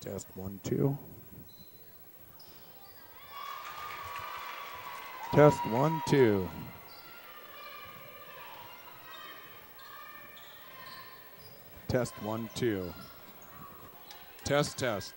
Test 1, 2. Test 1, 2. Test 1, 2. Test, test.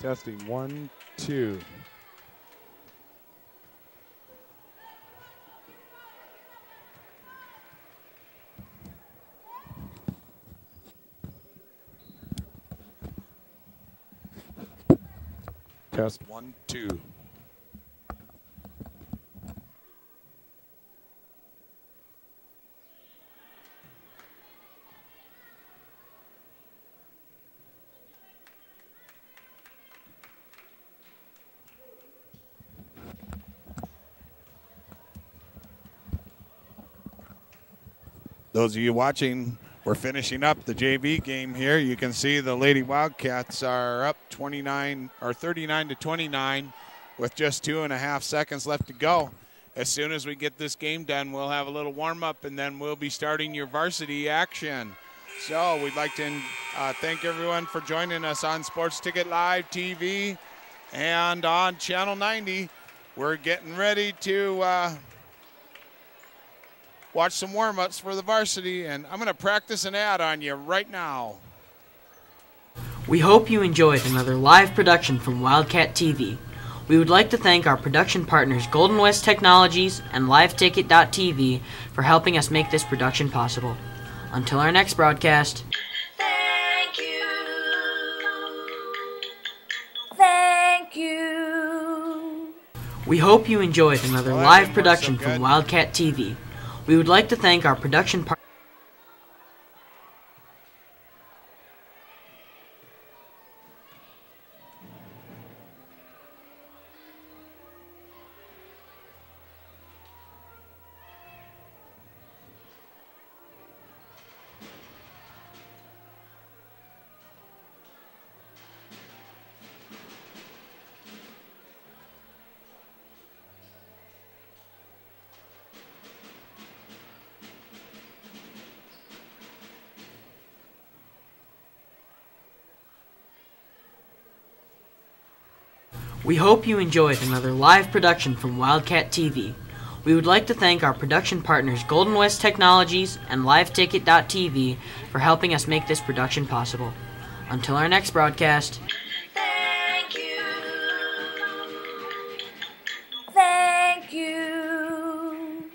Testing 1, 2. Test 1, 2. Those of you watching, we're finishing up the JV game here. You can see the Lady Wildcats are up 39 or 39 to 29 with just 2.5 seconds left to go. As soon as we get this game done, we'll have a little warm up and then we'll be starting your varsity action. So we'd like to thank everyone for joining us on Sports Ticket Live TV and on Channel 90. We're getting ready to watch some warm-ups for the varsity, and I'm going to practice an ad on you right now. We hope you enjoyed another live production from Wildcat TV. We would like to thank our production partners Golden West Technologies and LiveTicket.tv for helping us make this production possible. Until our next broadcast. Thank you. Thank you. We hope you enjoyed another live production from Wildcat TV. We would like to thank our production partners. We hope you enjoyed another live production from Wildcat TV. We would like to thank our production partners Golden West Technologies and LiveTicket.tv for helping us make this production possible. Until our next broadcast. Thank you. Thank you.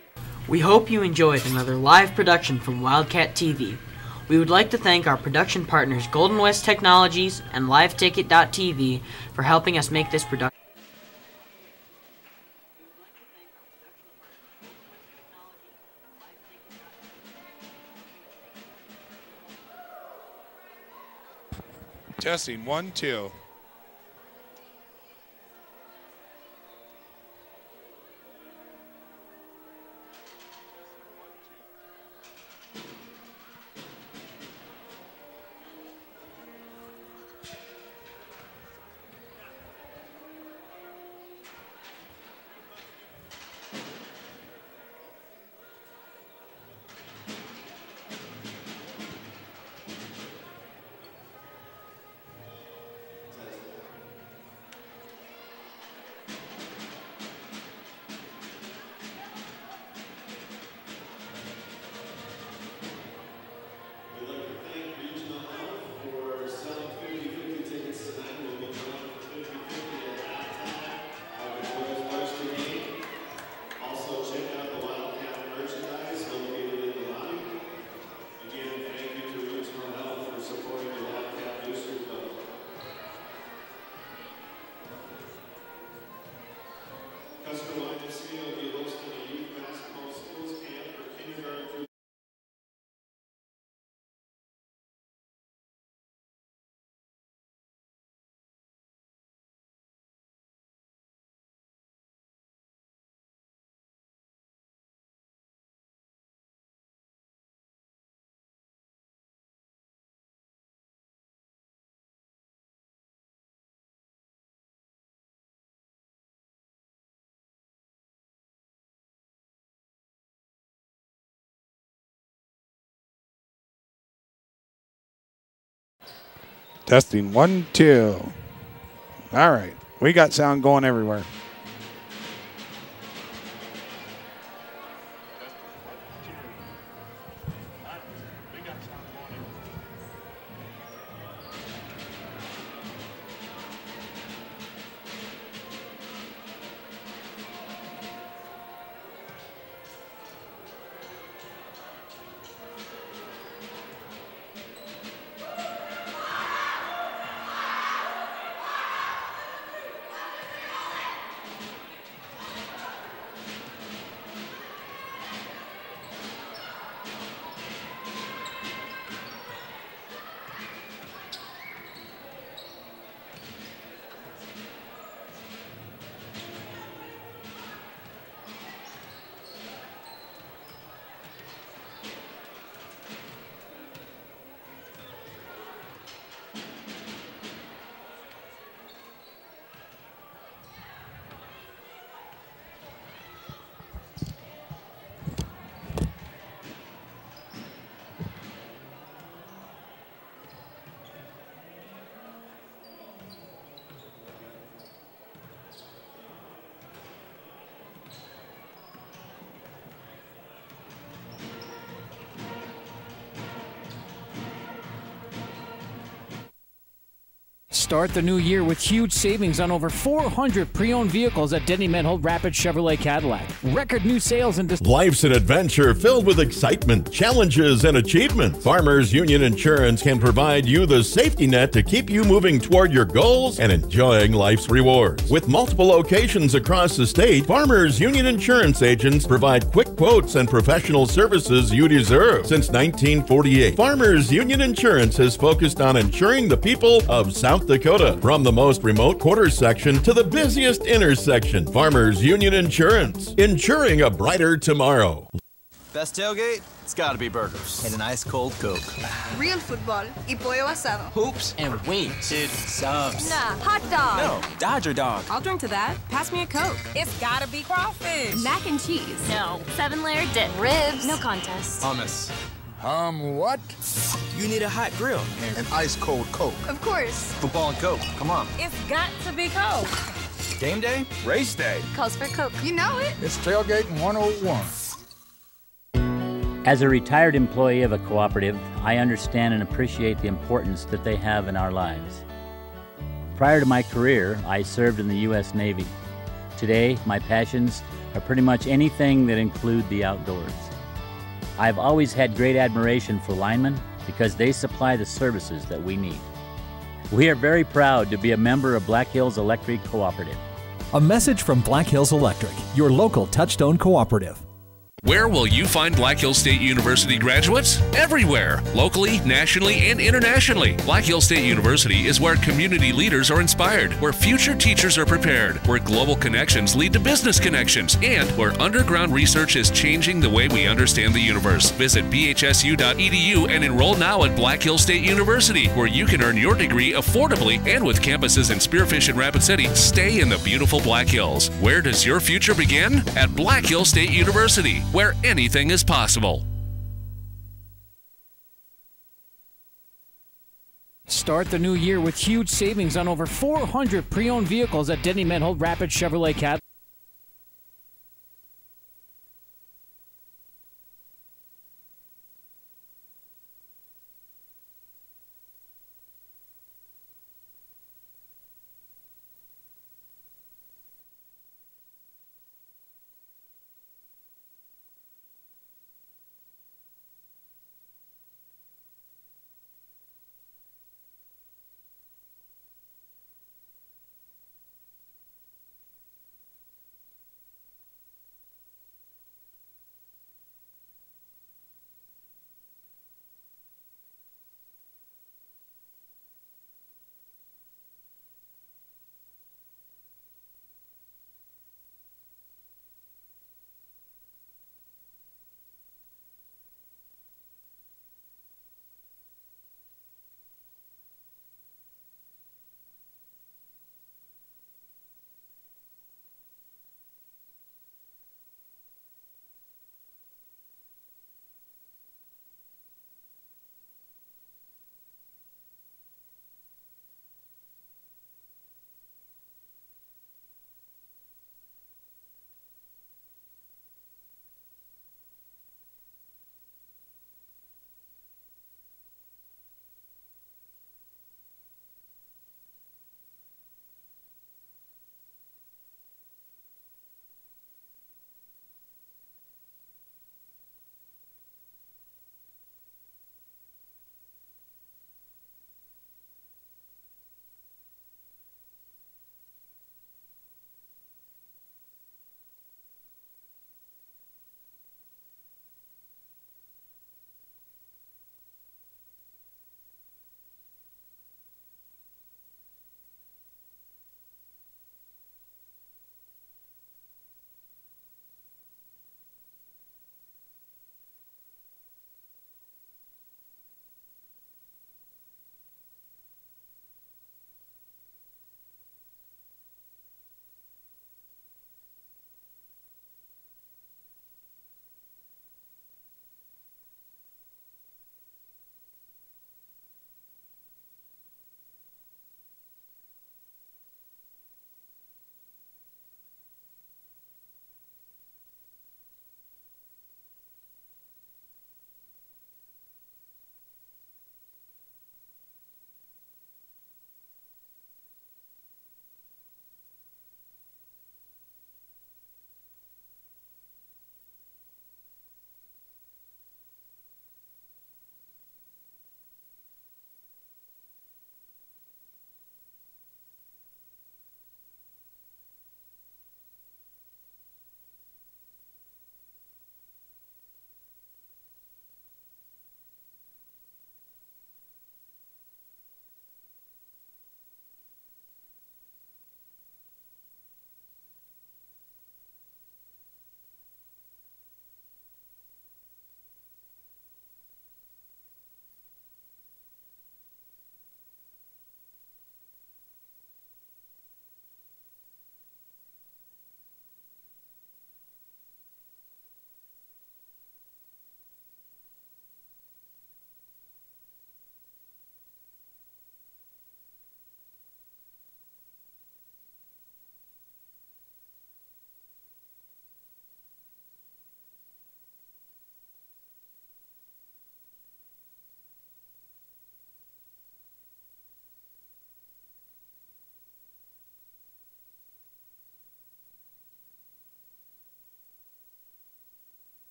We hope you enjoyed another live production from Wildcat TV. We would like to thank our production partners Golden West Technologies and LiveTicket.tv for helping us make this production. Testing 1, 2. Testing 1, 2. All right. We got sound going everywhere. Start the new year with huge savings on over 400 pre-owned vehicles at Denny Menhold Rapid Chevrolet Cadillac. Record new sales and Life's an adventure filled with excitement, challenges, and achievements. Farmers Union Insurance can provide you the safety net to keep you moving toward your goals and enjoying life's rewards. With multiple locations across the state, Farmers Union Insurance agents provide quick quotes and professional services you deserve. Since 1948, Farmers Union Insurance has focused on insuring the people of South Dakota. From the most remote quarter section to the busiest intersection, Farmers Union Insurance, insuring a brighter tomorrow. Best tailgate? It's gotta be burgers. And an ice cold Coke. Real football y pollo asado. Hoops and wings. Dude, subs. Nah, hot dog. No, Dodger dog. I'll drink to that. Pass me a Coke. It's gotta be crawfish. Mac and cheese. No. 7-layer dip. Ribs. No contest. Hummus. What? You need a hot grill. An ice cold Coke. Of course. Football and Coke. Come on. It's got to be Coke. Game day? Race day. Calls for Coke. You know it. It's Tailgating 101. As a retired employee of a cooperative, I understand and appreciate the importance that they have in our lives. Prior to my career, I served in the U.S. Navy. Today, my passions are pretty much anything that include the outdoors. I've always had great admiration for linemen because they supply the services that we need. We are very proud to be a member of Black Hills Electric Cooperative. A message from Black Hills Electric, your local Touchstone cooperative. Where will you find Black Hills State University graduates? Everywhere, locally, nationally, and internationally. Black Hills State University is where community leaders are inspired, where future teachers are prepared, where global connections lead to business connections, and where underground research is changing the way we understand the universe. Visit bhsu.edu and enroll now at Black Hills State University, where you can earn your degree affordably and with campuses in Spearfish and Rapid City. Stay in the beautiful Black Hills. Where does your future begin? At Black Hills State University, where anything is possible. Start the new year with huge savings on over 400 pre-owned vehicles at Denny Menhold Rapid Chevrolet Cadillac.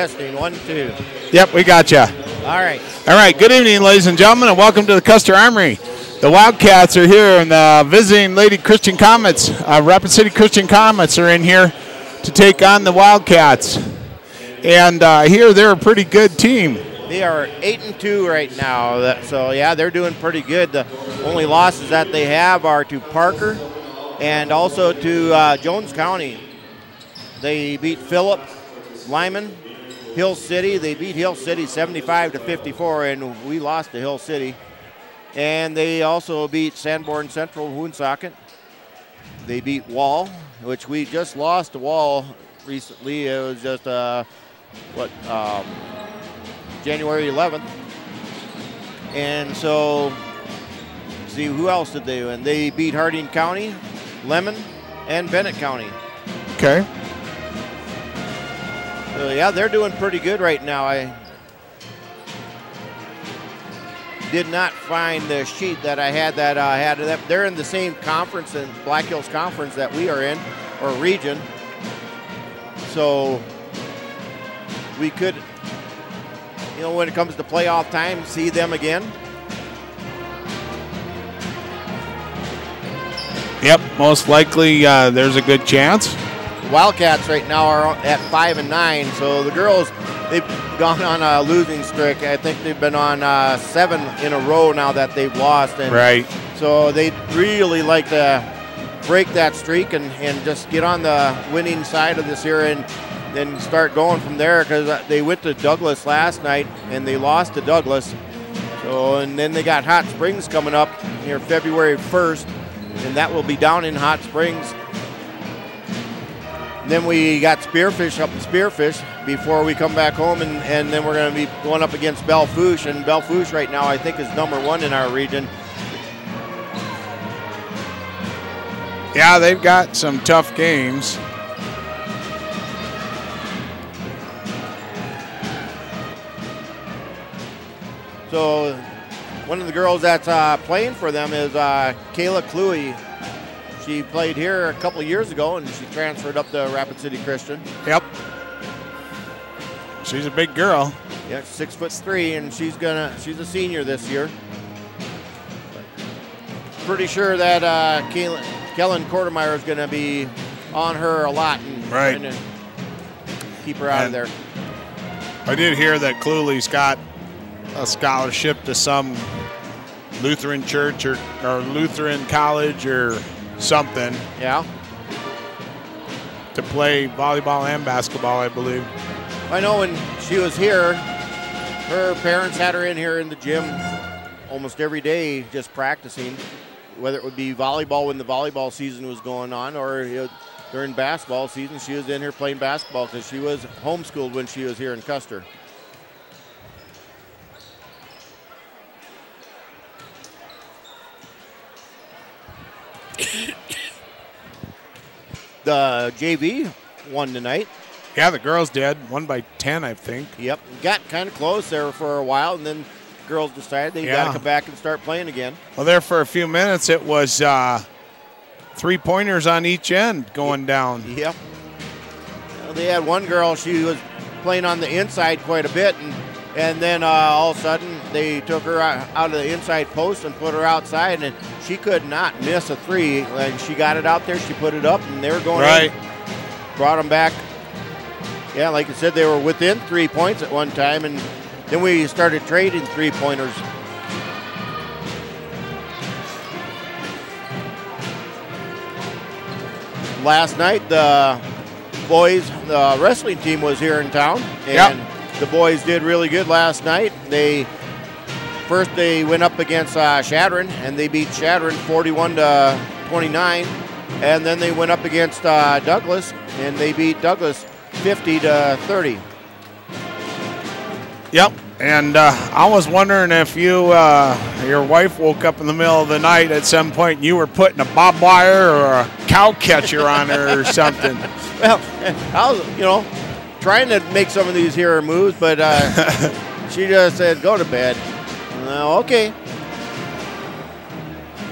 Testing, 1, 2. Yep, we got you. All right. All right, good evening, ladies and gentlemen, and welcome to the Custer Armory. The Wildcats are here, and visiting Lady Christian Comets, Rapid City Christian Comets are in here to take on the Wildcats. And here they're a pretty good team. They are 8-2 right now, so yeah, they're doing pretty good. The only losses that they have are to Parker and also to Jones County. They beat Phillip, Lyman, Hill City. They beat Hill City 75-54, and we lost to Hill City. And they also beat Sanborn Central, Woonsocket. They beat Wall, which we just lost to Wall recently. It was just January 11th. And so, see, who else did they win? They beat Harding County, Lemon, and Bennett County. Okay. So, yeah, they're doing pretty good right now. I did not find the sheet that I had they're in the same conference in Black Hills Conference that we are in, or region. So we could, when it comes to playoff time, see them again. Yep, most likely there's a good chance. Wildcats right now are at 5-9, so the girls, they've gone on a losing streak. I think they've been on 7 in a row now that they've lost. And right. So they really like to break that streak and just get on the winning side of this here and then start going from there, because they went to Douglas last night and they lost to Douglas. So, and then they got Hot Springs coming up here February 1st, and that will be down in Hot Springs. Then we got Spearfish up in Spearfish before we come back home, and then we're going to be going up against Bellefouche, and Bellefouche right now I think is #1 in our region. Yeah, they've got some tough games. So one of the girls that's playing for them is Kayla Cluey. She played here a couple of years ago, and she transferred up to Rapid City Christian. Yep. She's a big girl. Yeah, 6'3", and she's a senior this year. Pretty sure that Kellen Kortemeyer is going to be on her a lot and trying to keep her out of there. I did hear that Cluley's got a scholarship to some Lutheran church or Lutheran college or something. Yeah. To play volleyball and basketball, I believe. I know when she was here, her parents had her in here in the gym almost every day just practicing, whether it would be volleyball when the volleyball season was going on or during basketball season. She was in here playing basketball because she was homeschooled when she was here in Custer. The JV won tonight. Yeah, the girls did. Won by 10, I think. Yep. Got kind of close there for a while, and then girls decided they got to come back and start playing again. Well, there for a few minutes, it was 3-pointers on each end going down. Yep. Well, they had one girl, she was playing on the inside quite a bit, and then all of a sudden they took her out of the inside post and put her outside, and she could not miss a three. And she got it out there, she put it up, and they were going in. Brought them back. Yeah, like I said, they were within 3 points at one time, and then we started trading 3-pointers. Last night, the boys, the wrestling team was here in town, and the boys did really good last night. First they went up against Shadron, and they beat Shadron 41-29, and then they went up against Douglas, and they beat Douglas 50-30. Yep, and I was wondering if your wife woke up in the middle of the night at some point and you were putting a barbed wire or a cow catcher on her or something. Well, I was, trying to make some of these here moves, but she just said, go to bed. Okay.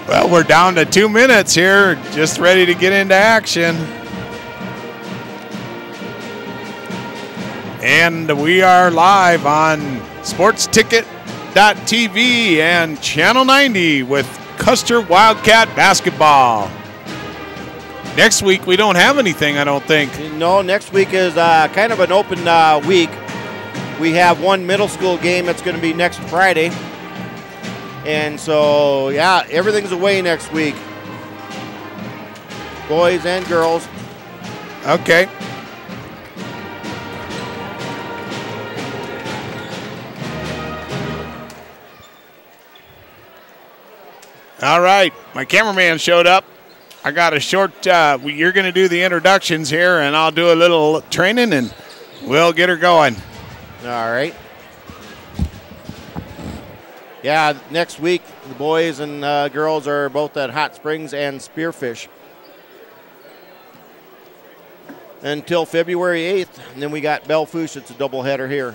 Well, we're down to 2 minutes here, just ready to get into action. And we are live on SportsTicket.tv and Channel 90 with Custer Wildcat basketball. Next week, we don't have anything, I don't think. No, next week is kind of an open week. We have one middle school game that's going to be next Friday. And so, yeah, everything's away next week. Boys and girls. Okay. All right, my cameraman showed up. I got a short, you're going to do the introductions here, and I'll do a little training, and we'll get her going. All right. Yeah, next week, the boys and girls are both at Hot Springs and Spearfish. Until February 8th, and then we got Bellefouche. It's a doubleheader here.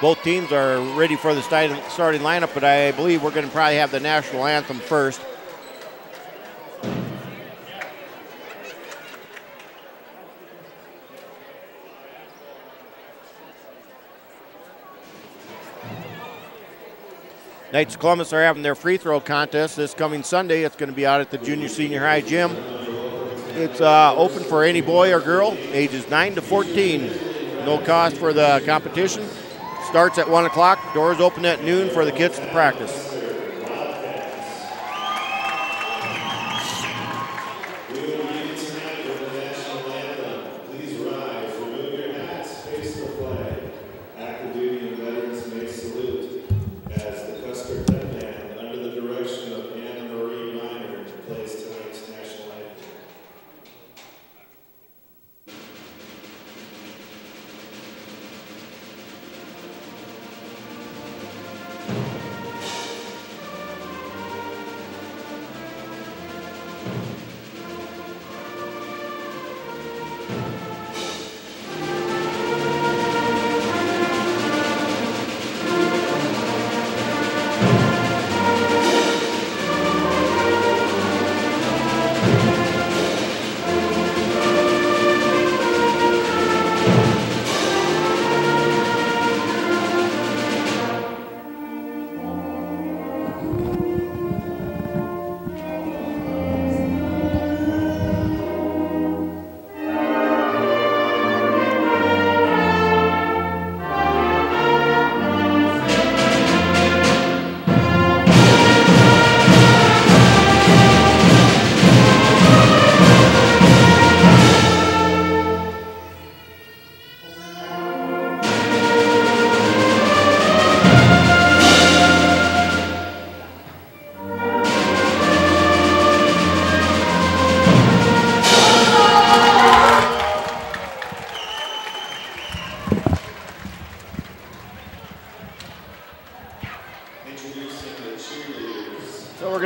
Both teams are ready for the starting lineup, but I believe we're going to probably have the national anthem first. Knights of Columbus are having their free throw contest this coming Sunday. It's going to be out at the junior senior high gym. It's open for any boy or girl, ages 9 to 14. No cost for the competition. Starts at 1 o'clock. Doors open at noon for the kids to practice.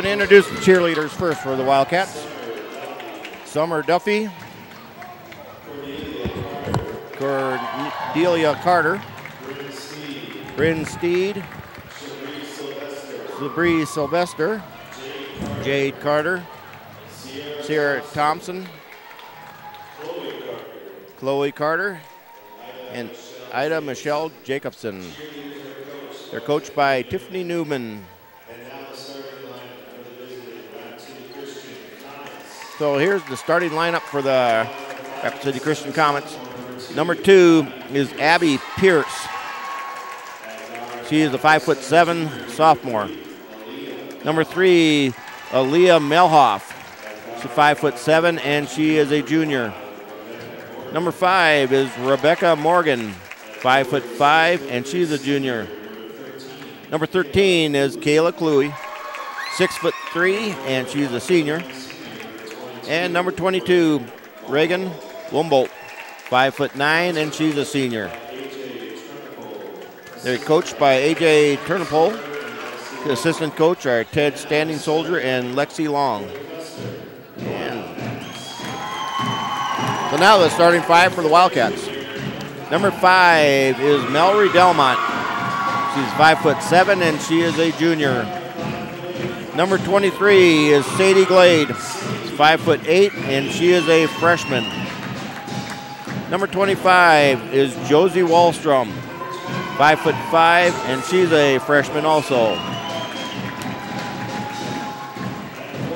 Introduce the cheerleaders first for the Wildcats. Summer Duffy, Cordelia Carter, Bryn Steed, Sabree Sylvester, Jade Carter, Sierra Thompson, Chloe Carter, and Ida Michelle Jacobson. They're coached by Tiffany Newman. So here's the starting lineup for the Rapid City Christian Comets. Number 2 is Abby Pierce. She is a 5'7" sophomore. Number 3, Aaliyah Melhoff. She's 5'7" and she is a junior. Number 5 is Rebecca Morgan, 5'5" and she's a junior. Number 13 is Kayla Cluey, 6'3" and she's a senior. And number 22, Reagan Wumbolt, 5'9" and she's a senior. They're coached by A.J. Turnipole. The assistant coach are Ted Standing Soldier and Lexi Long. And so now the starting 5 for the Wildcats. Number 5 is Mallory Delmont. She's 5'7" and she is a junior. Number 23 is Sadie Glade. 5'8", and she is a freshman. Number 25 is Josie Wallstrom. 5'5", and she's a freshman also.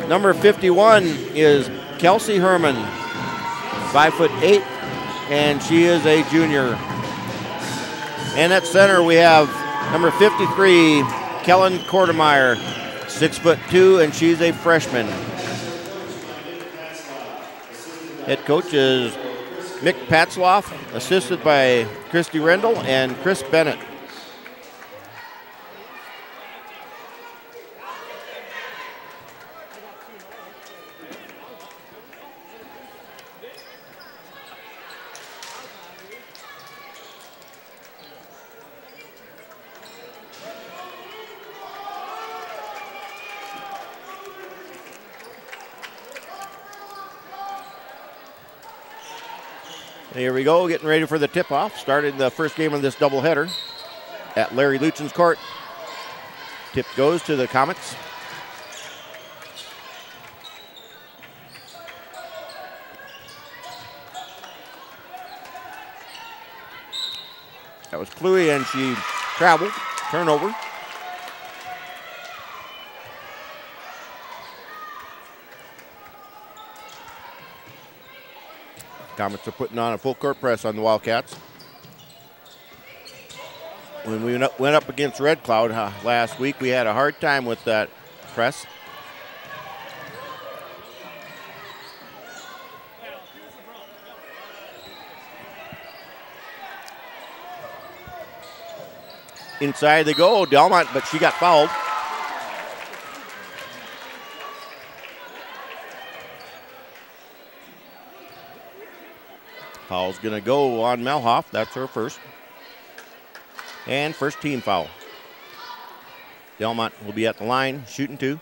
Number 51 is Kelsey Herman. 5'8", and she is a junior. And at center we have number 53, Kellen Kortemeyer. 6'2", and she's a freshman. Head coach is Mick Patzloff, assisted by Christy Rendell and Chris Bennett. Here we go, getting ready for the tip-off. Started the first game of this doubleheader at Larry Luchen's court. Tip goes to the Comets. That was Cluey, and she traveled. Turnover. Comets are putting on a full court press on the Wildcats. When we went up against Red Cloud last week, we had a hard time with that press. Inside they go, Delmont, but she got fouled. Foul's gonna go on Melhoff. That's her first. And first team foul. Delmont will be at the line, shooting two.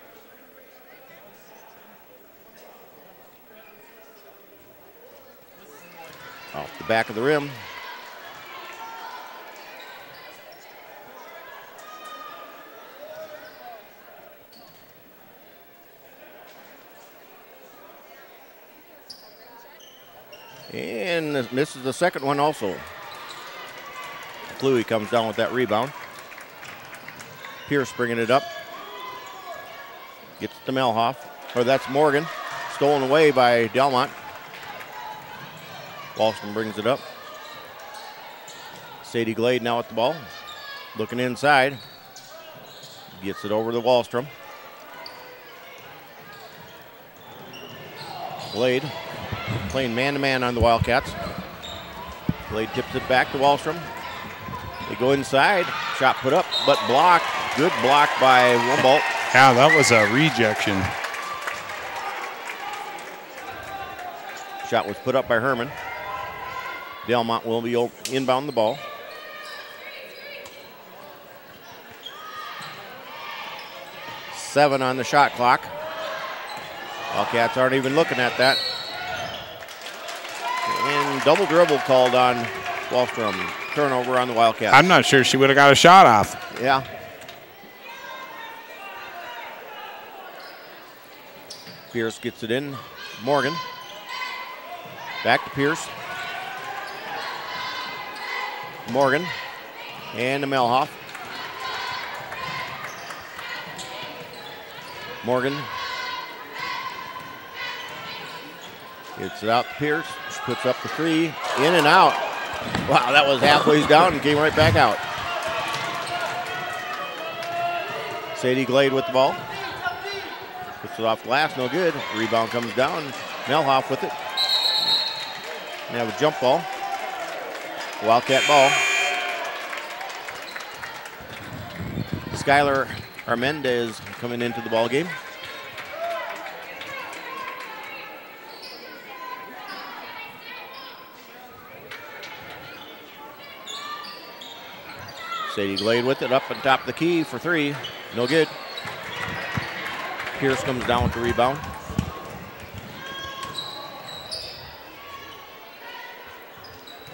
Off the back of the rim. And misses the second one also. Cluey comes down with that rebound. Pierce bringing it up. Gets to Melhoff. Or that's Morgan. Stolen away by Delmont. Wallstrom brings it up. Sadie Glade now at the ball. Looking inside. Gets it over to Wallstrom. Glade playing man-to-man on the Wildcats. Glade tips it back to Wallstrom. They go inside. Shot put up, but blocked. Good block by Wumboldt. Yeah, that was a rejection. Shot was put up by Herman. Delmont will be inbound the ball. Seven on the shot clock. Wildcats aren't even looking at that. And double dribble called on Wallstrom. Turnover on the Wildcats. I'm not sure she would have got a shot off. Yeah. Pierce gets it in. Morgan. Back to Pierce. Morgan. And to Melhoff. Morgan. Gets it out to Pierce. She puts up the three. In and out. Wow, that was halfway down and came right back out. Sadie Glade with the ball. Puts it off glass, no good. Rebound comes down. Melhoff with it. They have a jump ball. Wildcat ball. Skylar Armendez coming into the ball game. Sadie Glade with it, up on top of the key for three. No good. Pierce comes down with the rebound.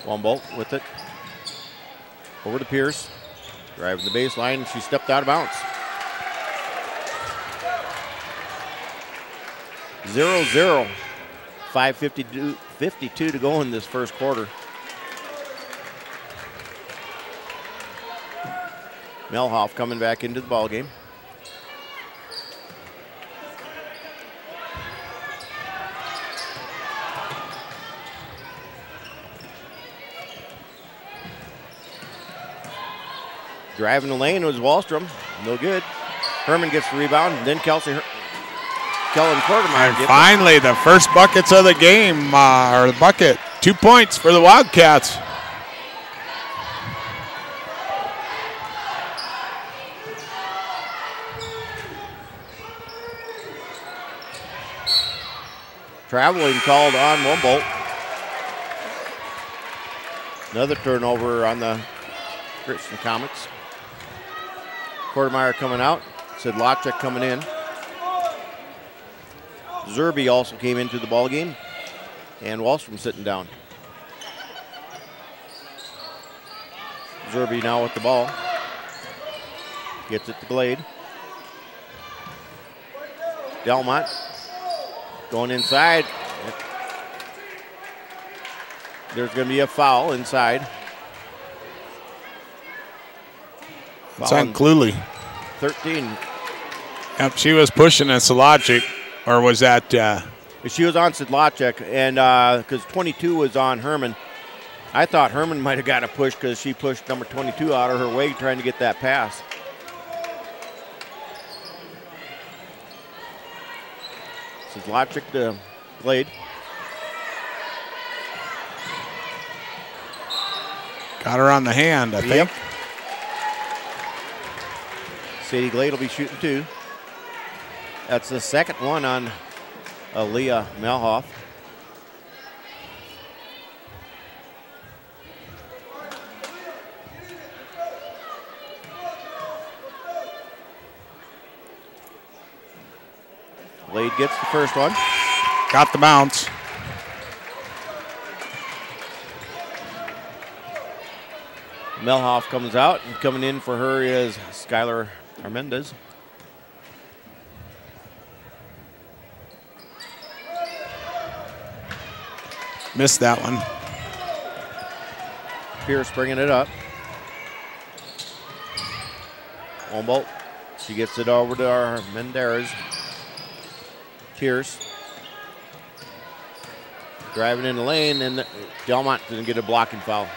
Wumboldt with it. Over to Pierce. Driving the baseline, she stepped out of bounds. 0-0. 5:52 to go in this first quarter. Melhoff coming back into the ball game. Driving the lane was Wallstrom. No good. Herman gets the rebound, and then Kellen Quartermeyer. And finally, the first buckets of the game, or the bucket. 2 points for the Wildcats. Traveling called on Wumboldt. Another turnover on the Richmond Comets. Quartermeyer coming out. Sidlacek coming in. Zerby also came into the ball game. And Wallstrom sitting down. Zerby now with the ball. Gets it to Glade. Delmont going inside. There's going to be a foul inside. It's on Cluley. 13. Yep, she was pushing at Sidlacek, or was that? She was on Sidlacek, and because 22 was on Herman. I thought Herman might have got a push because she pushed number 22 out of her way trying to get that pass. Sidlacek to Glade. Got her on the hand, I think. Yep. Sadie Glade will be shooting 2. That's the second one on Aaliyah Melhoff. Glade gets the first one. Got the bounce. Melhoff comes out, and coming in for her is Skylar Armendez. Missed that one. Pierce bringing it up. Wumboldt. She gets it over to our Mendez. Pierce. Driving in the lane, and Delmont didn't get a blocking foul.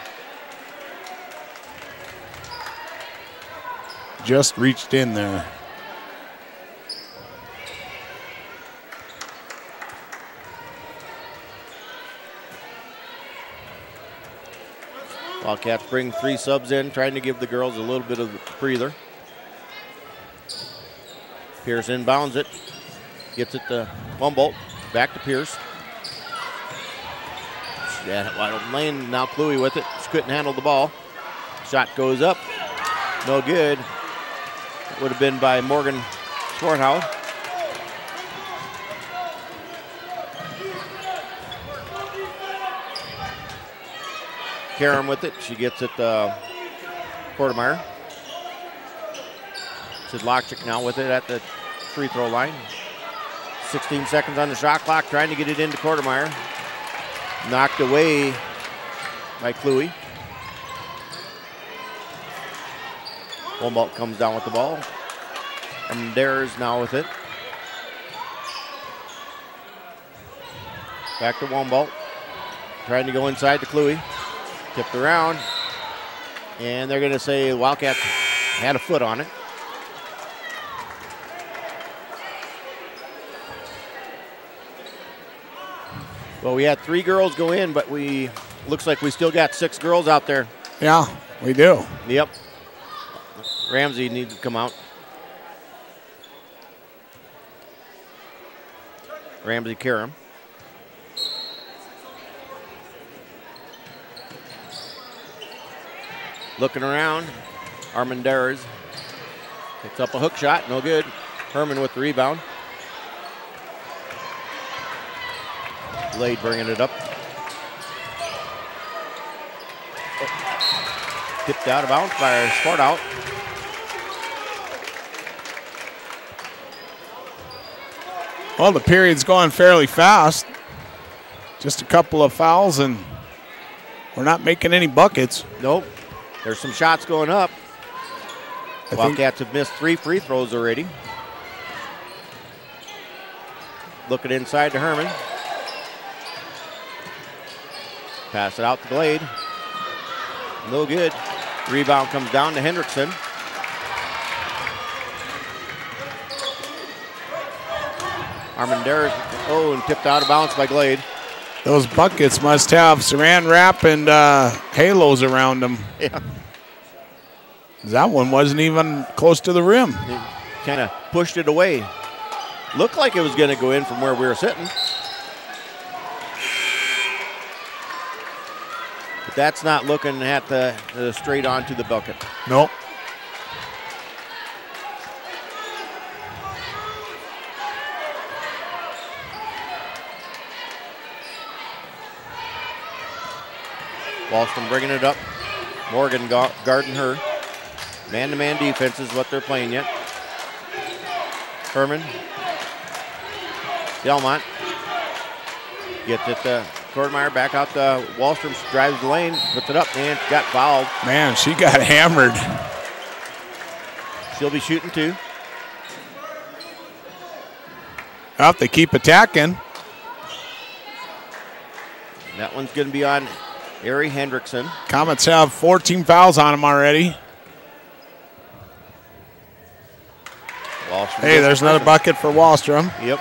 Just reached in there. Wildcats bring 3 subs in, trying to give the girls a little bit of a breather. Pierce inbounds it. Gets it to Wumboldt. Back to Pierce. She had it wide open lane. Now Cluey with it. She couldn't handle the ball. Shot goes up. No good. Would have been by Morgan Swarthouse. Karam with it. She gets it to Quartermeyer. Sidlacek now with it at the free throw line. 16 seconds on the shot clock, trying to get it into Quartermeyer. Knocked away by Cluey. Wumboldt comes down with the ball. And Dares now with it. Back to Wumboldt. Trying to go inside to Cluey. Tipped around. And they're going to say Wildcats had a foot on it. Well, we had 3 girls go in, but looks like we still got 6 girls out there. Yeah, we do. Yep. Ramsey needs to come out. Ramsey Karam. Looking around. Armendariz picks up a hook shot. No good. Herman with the rebound. Blade bringing it up. Tipped out of bounds by Sport out. Well, the period's going fairly fast. Just a couple of fouls, and we're not making any buckets. Nope. There's some shots going up. Wildcats have missed 3 free throws already. Looking inside to Herman. Pass it out to Glade. No good. Rebound comes down to Hendrickson. Armendariz, and tipped out of bounds by Glade. Those buckets must have saran wrap and halos around them. Yeah. That one wasn't even close to the rim. He kind of pushed it away. Looked like it was going to go in from where we were sitting. But that's not looking at the straight onto the bucket. Nope. Wallstrom bringing it up. Morgan guarding her. Man-to-man defense is what they're playing yet. Herman. Delmont. Gets it to Kortmeyer. Back out to Wallstrom. Drives the lane. Puts it up and got fouled. Man, she got hammered. She'll be shooting 2. Well, if they keep attacking. That one's going to be on Ari Hendrickson. Comets have 14 fouls on them already. Wallstrom, hey, there's another bucket for Wallstrom. Yep.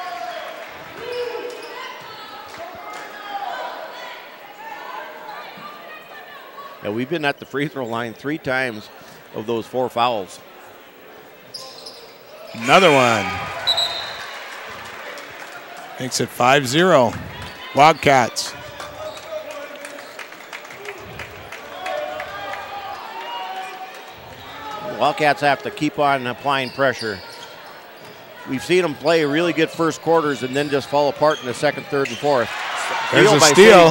Now we've been at the free throw line 3 times of those 4 fouls. Another one. Makes it 5-0. Wildcats. Wildcats have to keep on applying pressure. We've seen them play really good first quarters and then just fall apart in the second, third, and fourth. There's a steal.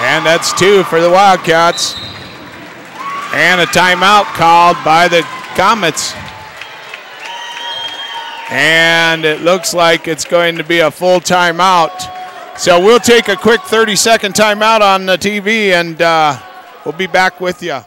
And that's 2 for the Wildcats. And a timeout called by the Comets. And it looks like it's going to be a full timeout. So we'll take a quick 30-second timeout on the TV, and we'll be back with you.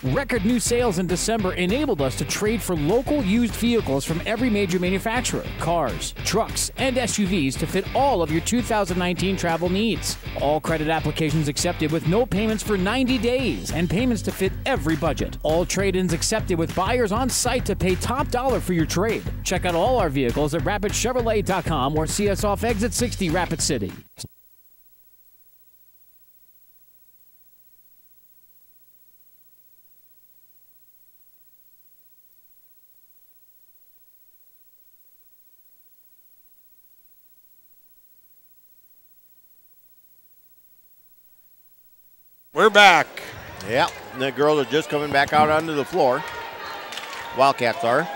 Record new sales in December enabled us to trade for local used vehicles from every major manufacturer. Cars, trucks, and SUVs to fit all of your 2019 travel needs. All credit applications accepted with no payments for 90 days and payments to fit every budget. All trade-ins accepted with buyers on site to pay top dollar for your trade. Check out all our vehicles at rapidchevrolet.com or see us off Exit 60 Rapid City. We're back. Yeah, and the girls are just coming back out onto the floor. Wildcats are.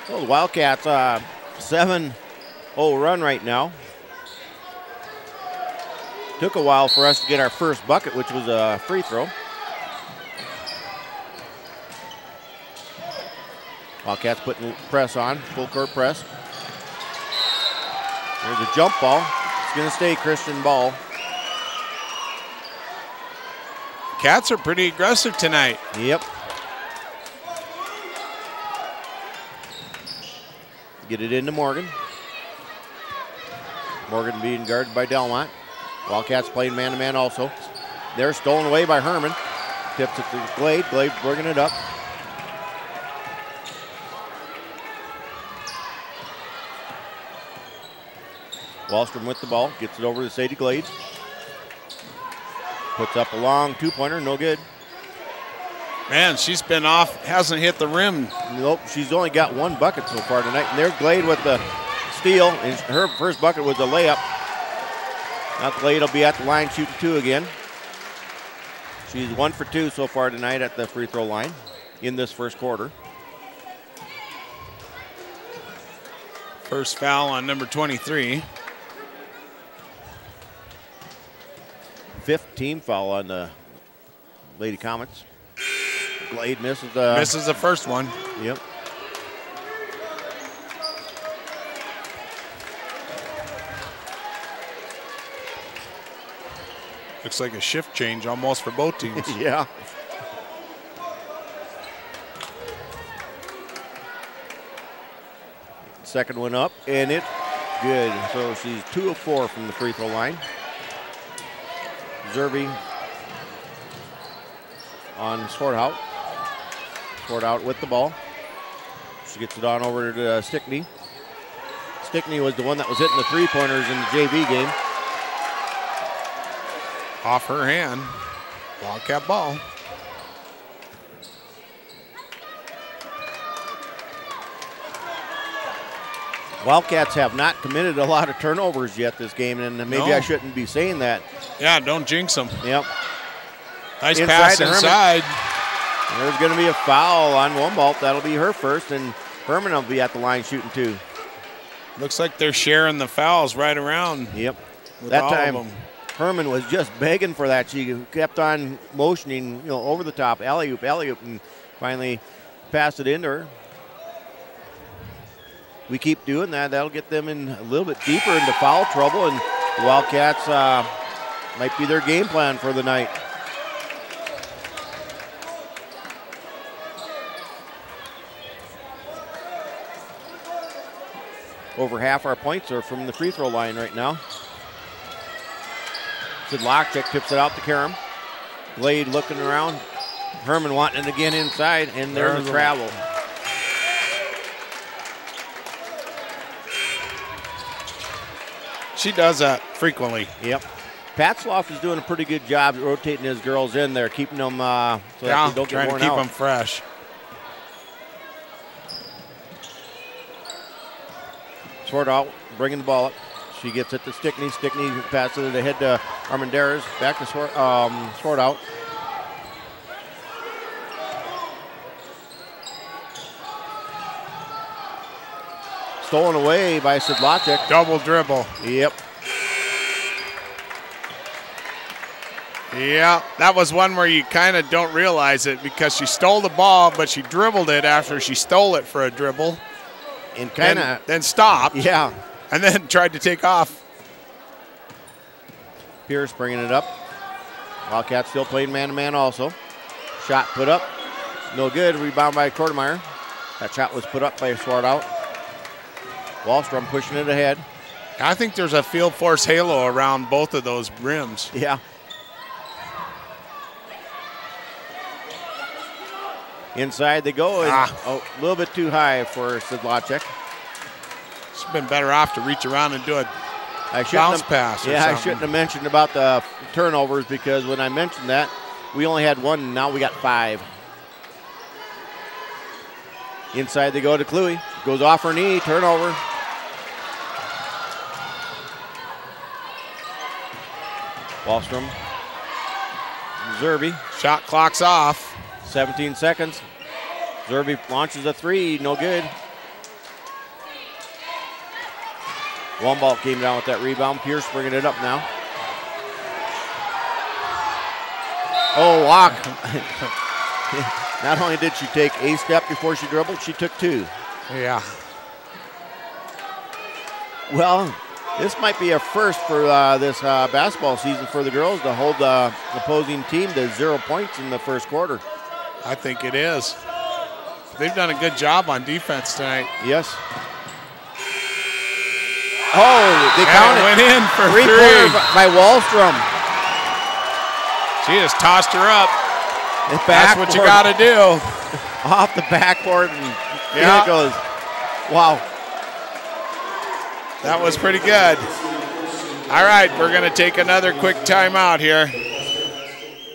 Well, the Wildcats 7-0 run right now. Took a while for us to get our first bucket, which was a free throw. Wildcats putting press on, full court press. There's a jump ball. It's going to stay Christian ball. Cats are pretty aggressive tonight. Yep. Get it into Morgan. Morgan being guarded by Delmont. Wildcats playing man-to-man also. They're stolen away by Herman. Tips it to Glade. Glade bringing it up. Wallstrom with the ball. Gets it over to Sadie Glade. Puts up a long two-pointer. No good. Man, she's been off. Hasn't hit the rim. Nope. She's only got one bucket so far tonight. And there's Glade with the steal. And her first bucket was a layup. Now Glade will be at the line shooting 2 again. She's 1 for 2 so far tonight at the free throw line in this first quarter. First foul on number 23. 15 foul on the Lady Comets. Glade misses the first one. Yep. Looks like a shift change almost for both teams. Yeah. Second one up, and it's good. So she's 2 of 4 from the free throw line. Zerby on Swartout. Swartout with the ball. She gets it on over to Stickney. Stickney was the one that was hitting the three-pointers in the JV game. Off her hand. Wildcat ball. Wildcats have not committed a lot of turnovers yet this game, and maybe I shouldn't be saying that. Yeah, don't jinx them. Yep. Nice pass inside. There's going to be a foul on Wombalt. That'll be her first, and Herman will be at the line shooting 2. Looks like they're sharing the fouls right around. Yep. With That all time, of them. Herman was just begging for that. She kept on motioning, over the top, alley-oop, and finally passed it into her. We keep doing that. That'll get them in a little bit deeper into foul trouble, and the Wildcats might be their game plan for the night. Over half our points are from the free throw line right now. Sidlockchik tips it out to Karam. Glade looking around. Herman wanting it again inside, and there's the travel. She does that frequently. Yep. Patzloff is doing a pretty good job rotating his girls in there, keeping them so that they don't get worn out. Trying to keep them fresh. Sword out, bringing the ball up. She gets it to Stickney. Stickney passes it ahead to Armanderas. Back to Sword out. Stolen away by Sidlockchik. Double dribble. Yep. Yeah, that was one where you kind of don't realize it because she stole the ball, but she dribbled it after she stole it for a dribble. And kind of. Then stopped. Yeah. And then tried to take off. Pierce bringing it up. Wildcats still playing man-to-man also. Shot put up. No good. Rebound by Kortemeyer. That shot was put up by Swartout. Wallstrom pushing it ahead. I think there's a field force halo around both of those rims. Yeah. Inside they go, and a little bit too high for Sidlockchik. She's been better off to reach around and do a bounce pass. Yeah, I shouldn't have mentioned about the turnovers because when I mentioned that, we only had 1, and now we got 5. Inside they go to Cluey. Goes off her knee, turnover. Wallstrom. Zerby. Shot clock's off. 17 seconds. Zerby launches a 3, no good. Wombalt came down with that rebound. Pierce bringing it up now. Oh, walk. Not only did she take a step before she dribbled, she took 2. Yeah. Well, this might be a first for this basketball season for the girls to hold the opposing team to 0 points in the first quarter. I think it is. They've done a good job on defense tonight. Yes. Oh, they counted. Went in for 3 by Wallstrom. She just tossed her up. That's what you got to do. Off the backboard, and it goes. Wow. That was pretty good. All right, we're going to take another quick timeout here.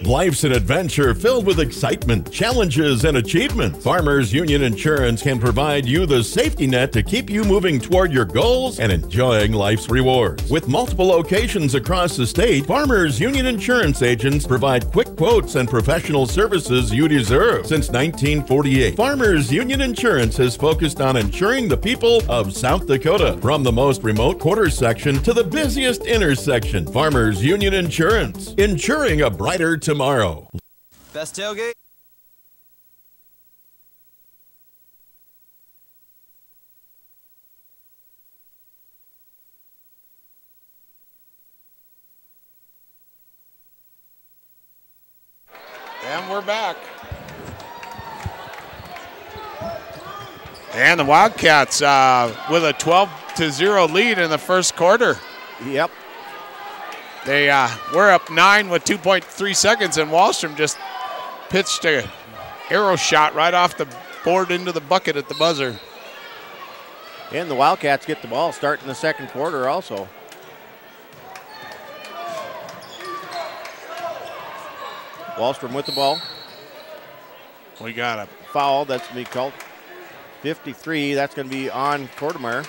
Life's an adventure filled with excitement, challenges, and achievements. Farmers Union Insurance can provide you the safety net to keep you moving toward your goals and enjoying life's rewards. With multiple locations across the state, Farmers Union Insurance agents provide quick quotes and professional services you deserve. Since 1948, Farmers Union Insurance has focused on insuring the people of South Dakota. From the most remote quarter section to the busiest intersection, Farmers Union Insurance, insuring a brighter tomorrow. Best tailgate? And we're back. And the Wildcats with a 12-0 lead in the first quarter. Yep. They were up 9 with 2.3 seconds, and Wallstrom just pitched a arrow shot right off the board into the bucket at the buzzer. And the Wildcats get the ball starting the second quarter also. Wallstrom with the ball. We got a foul. That's going to be called 53. That's going to be on Kortemeyer.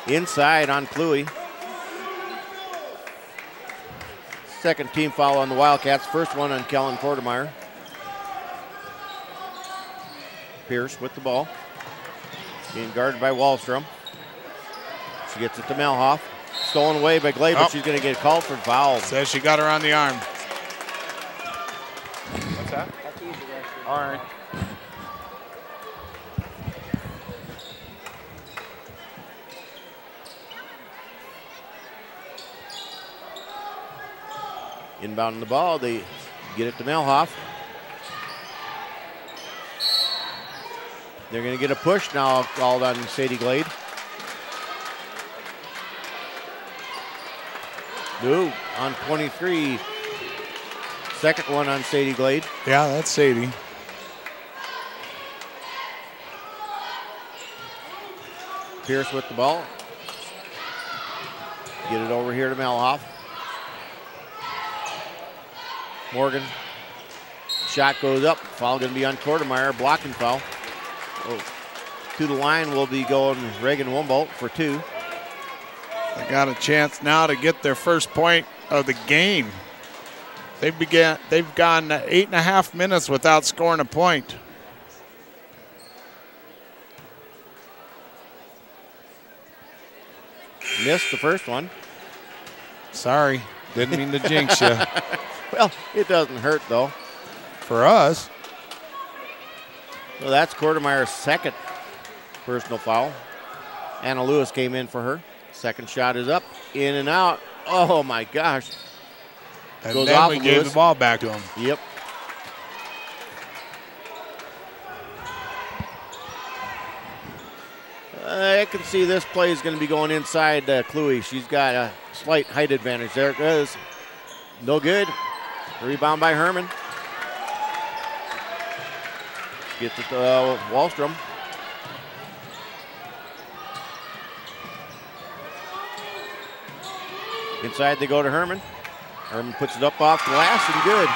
Inside on Cluey. Second team foul on the Wildcats. First one on Kellen Kortemeyer. Pierce with the ball. Being guarded by Wallstrom. She gets it to Melhoff. Stolen away by Glade, but she's going to get called for foul. Says she got her on the arm. What's that? All right. Inbounding the ball, they get it to Melhoff. They're going to get a push now called on Sadie Glade. New on 23. Second one on Sadie Glade. Yeah, that's Sadie. Pierce with the ball. Get it over here to Melhoff. Morgan. Shot goes up. Foul going to be on Kortemeyer. Blocking foul. Oh. To the line will be going Reagan Wumboldt for 2. They got a chance now to get their first point of the game. They've gone 8.5 minutes without scoring a point. Missed the first one. Sorry, didn't mean to jinx you. Well, it doesn't hurt though. For us. So that's Kortemeyer's second personal foul. Anna Lewis came in for her. Second shot is up, in and out. Oh my gosh. And goes then off we of gave Lewis. the ball back to him. Yep. I can see this play is going to be going inside Cluey. She's got a slight height advantage. There it goes. No good. Rebound by Herman. Gets it to Wallstrom. Inside they go to Herman. Herman puts it up off glass and good.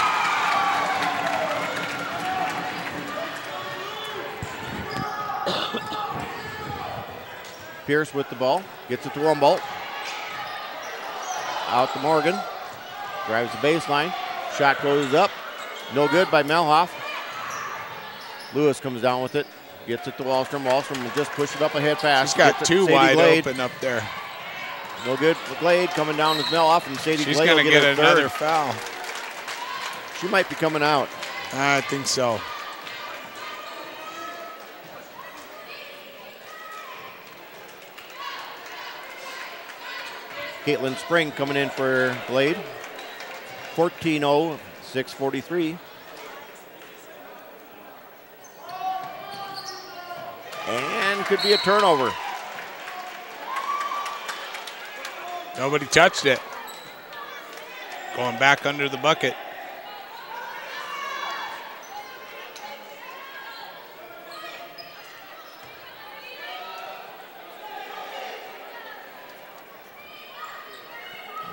Pierce with the ball. Gets it to Wumboldt. Out to Morgan. Drives the baseline. Shot goes up. No good by Melhoff. Lewis comes down with it. Gets it to Wallstrom. Wallstrom will just push it up ahead fast. She's got Gets it to two Sadie wide Glade. open up there. No good for Glade. Coming down with Melhoff, and Sadie She's Glade going will to get get a another third. foul. She might be coming out. I think so. Caitlin Spring coming in for Glade. 14-0, 6:43. And could be a turnover. Nobody touched it. Going back under the bucket.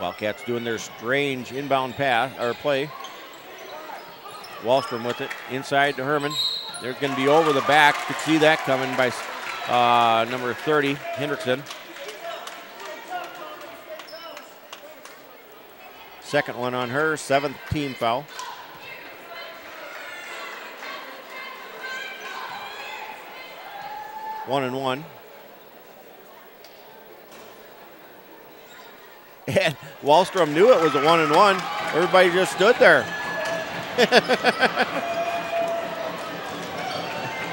Wildcats doing their strange inbound pass or play. Wallstrom with it inside to Herman. They're going to be over the back. Could see that coming by number 30, Hendrickson. Second one on her, 7th team foul. One and one. And Wallstrom knew it was a 1-and-1. Everybody just stood there.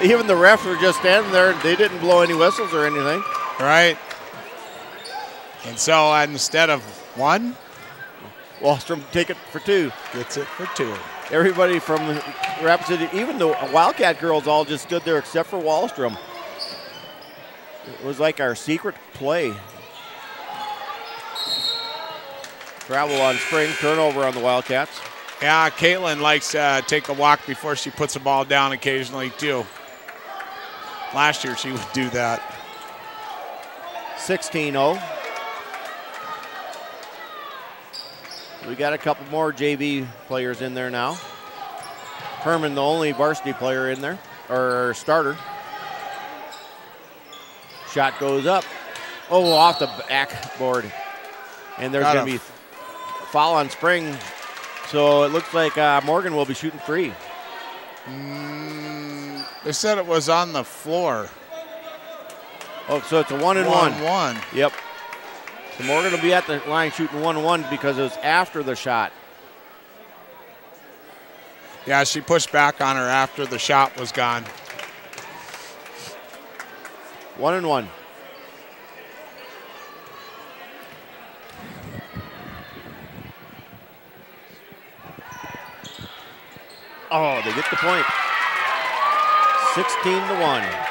Even the refs were just standing there. They didn't blow any whistles or anything. Right. And so instead of one, Wallstrom take it for 2. Gets it for 2. Everybody from the Rapid City, even the Wildcat girls all just stood there except for Wallstrom. It was like our secret play. Travel on Spring, turnover on the Wildcats. Yeah, Caitlin likes to take a walk before she puts the ball down occasionally, too. Last year, she would do that. 16-0. We got a couple more JV players in there now. Herman, the only varsity player in there, or starter. Shot goes up. Oh, off the backboard. And there's going to be foul on Spring. So it looks like Morgan will be shooting free. They said it was on the floor. Oh, so it's a 1-1. 1-1. Yep. So Morgan will be at the line shooting 1-1 because it was after the shot. Yeah, she pushed back on her after the shot was gone. 1-1. Oh, they get the point. 16-1.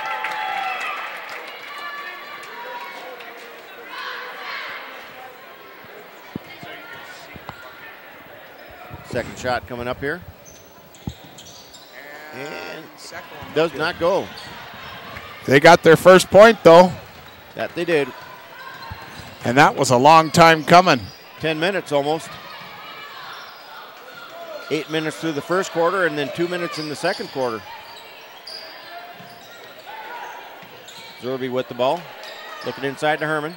Second shot coming up here. And does not go. They got their first point, though. That they did. And that was a long time coming. 10 minutes almost. 8 minutes through the first quarter and then 2 minutes in the second quarter. Zerby with the ball. Looking inside to Herman.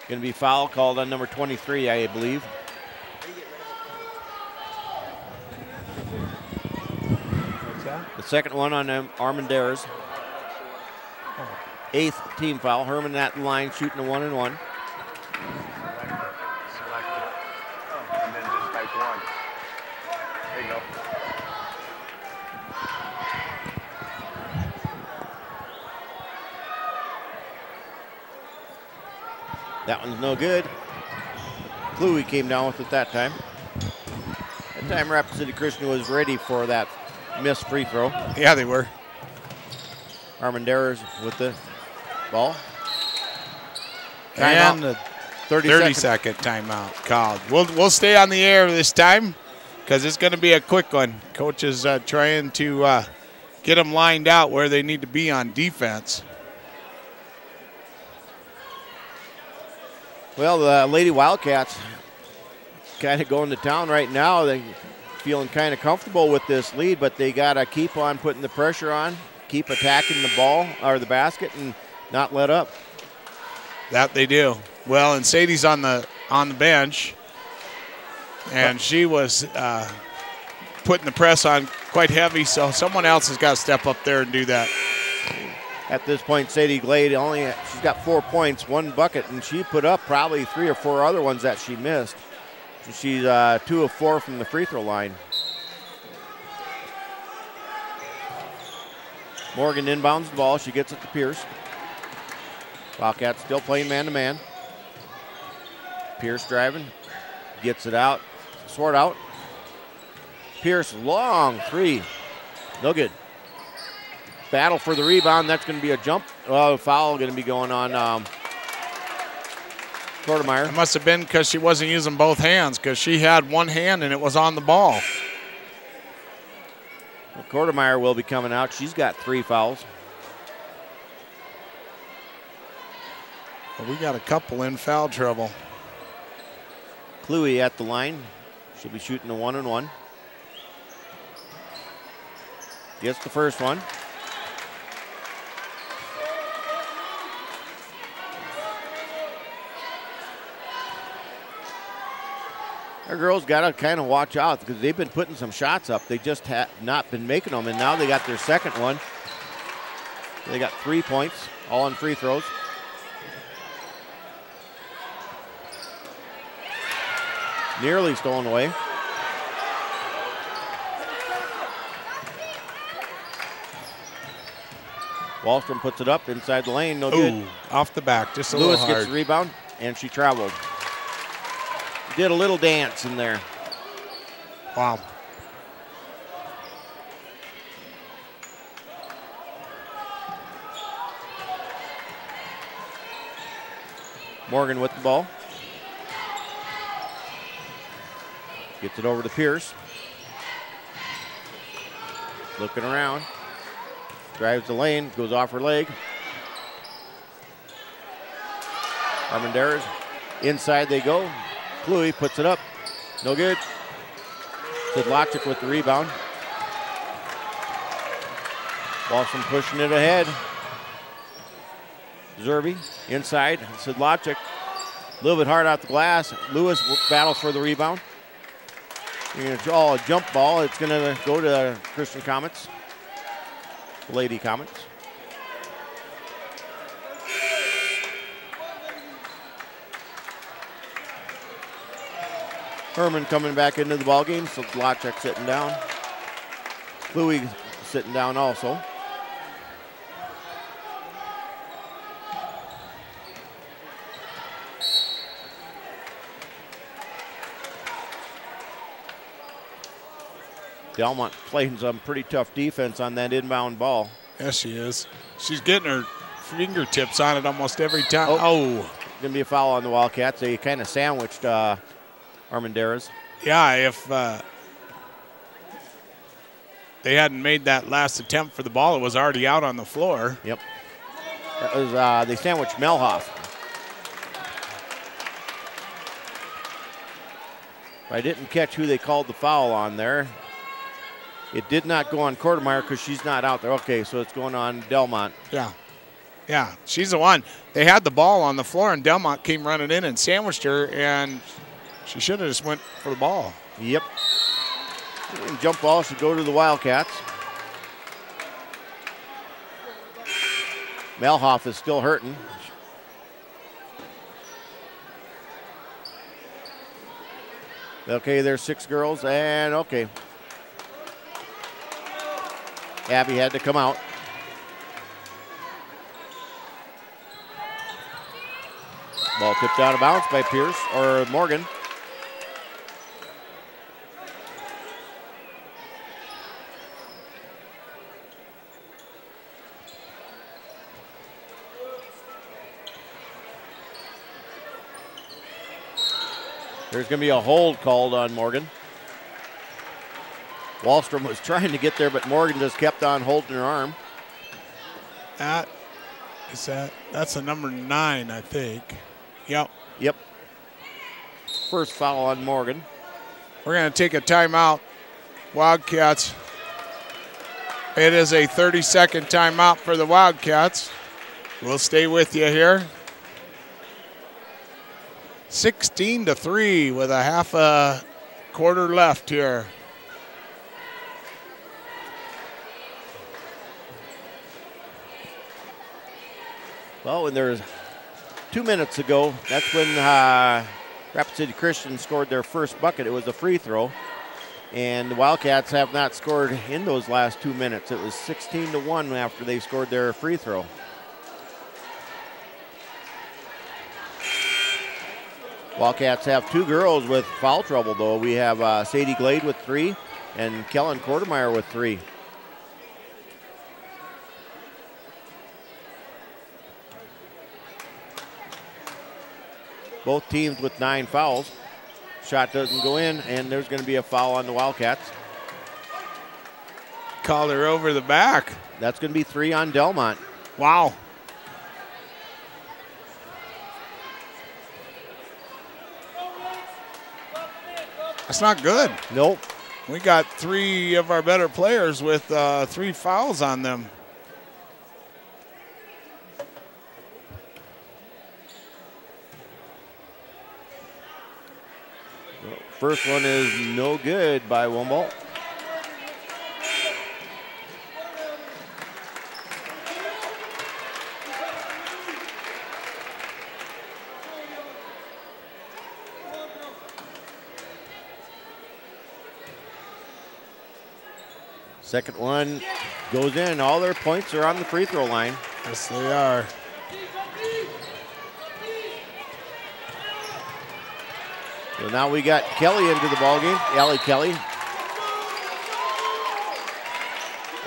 Going to be foul called on number 23, I believe. The second one on Armandares. 8th team foul. Herman at the line shooting a 1-1. And then just type 1. There you go. That one's no good. Cluey came down with it that time. That time Rapid City Christian was ready for that missed free throw. Yeah, they were. Armandares with the ball. And the 30-second timeout called. We'll stay on the air this time because it's going to be a quick one. Coach is trying to get them lined out where they need to be on defense. Well, the Lady Wildcats kind of going to town right now. They feeling kind of comfortable with this lead, but they got to keep on putting the pressure on, keep attacking the ball or the basket, and not let up. That they do. Well, and Sadie's on the bench, and she was putting the press on quite heavy, so someone else has got to step up there and do that. At this point, Sadie Glade she's got 4 points, 1 bucket, and she put up probably 3 or 4 other ones that she missed. So she's 2 of 4 from the free throw line. Morgan inbounds the ball. She gets it to Pierce. Wildcats still playing man-to-man. Pierce driving, gets it out, Sword out. Pierce, long 3, no good. Battle for the rebound. That's going to be a jump. Foul going to be going on Kortemeyer. It must have been because she wasn't using both hands because she had one hand and it was on the ball. Well, Kortemeyer will be coming out. She's got 3 fouls. Well, we got a couple in foul trouble. Cluey at the line. She'll be shooting a 1-1. Gets the first one. Our girls got to kind of watch out because they've been putting some shots up. They just have not been making them, and now they got their second one. They got 3 points, all on free throws. Nearly stolen away. Wallstrom puts it up inside the lane, no good. Off the back, just a Lewis little hard. gets the rebound, and she traveled. did a little dance in there. Wow. Morgan with the ball. Gets it over to Pierce. Looking around. Drives the lane, goes off her leg. Armendariz, inside they go. Kluey puts it up, no good. Sidlachik with the rebound. Walsham pushing it ahead. Zerby inside, Sidlachik. A little bit hard out the glass. Lewis battles for the rebound. It's all a jump ball. It's going to go to Christian Comets. Lady Comets. Herman coming back into the ball game, so Blachek sitting down. Louis sitting down also. Delmont playing some pretty tough defense on that inbound ball. Yes, she is. She's getting her fingertips on it almost every time. Going to be a foul on the Wildcats. They kind of sandwiched Armendariz. Yeah, if they hadn't made that last attempt for the ball, it was already out on the floor. Yep. That was, they sandwiched Melhoff. I didn't catch who they called the foul on there. It did not go on Kortemeyer because she's not out there. Okay, so it's going on Delmont. Yeah. Yeah, she's the one. They had the ball on the floor, and Delmont came running in and sandwiched her, and she should have just went for the ball. Yep. And jump ball should go to the Wildcats. Melhoff is still hurting. Okay, there's 6 girls, and okay. Abby had to come out. Ball tipped out of bounds by Pierce, or Morgan. There's going to be a hold called on Morgan. Wallstrom was trying to get there, but Morgan just kept on holding her arm. That's a number 9, I think. Yep. Yep. First foul on Morgan. We're going to take a timeout. Wildcats. It is a 30-second timeout for the Wildcats. We'll stay with you here. 16-3 with a half a quarter left here. Well, when there was 2 minutes ago, that's when Rapid City Christian scored their first bucket. It was a free throw. And the Wildcats have not scored in those last 2 minutes. It was 16-1 after they scored their free throw. Wildcats have 2 girls with foul trouble, though. We have Sadie Glade with 3 and Kellen Kortemeyer with 3. Both teams with 9 fouls. Shot doesn't go in, and there's going to be a foul on the Wildcats. Called her over the back. That's going to be 3 on Delmont. Wow. That's not good. Nope. We got 3 of our better players with 3 fouls on them. First one is no good by Wumboldt. Second one goes in. All their points are on the free throw line. Yes, they are. So now we got Kelly into the ballgame. Allie Kelly.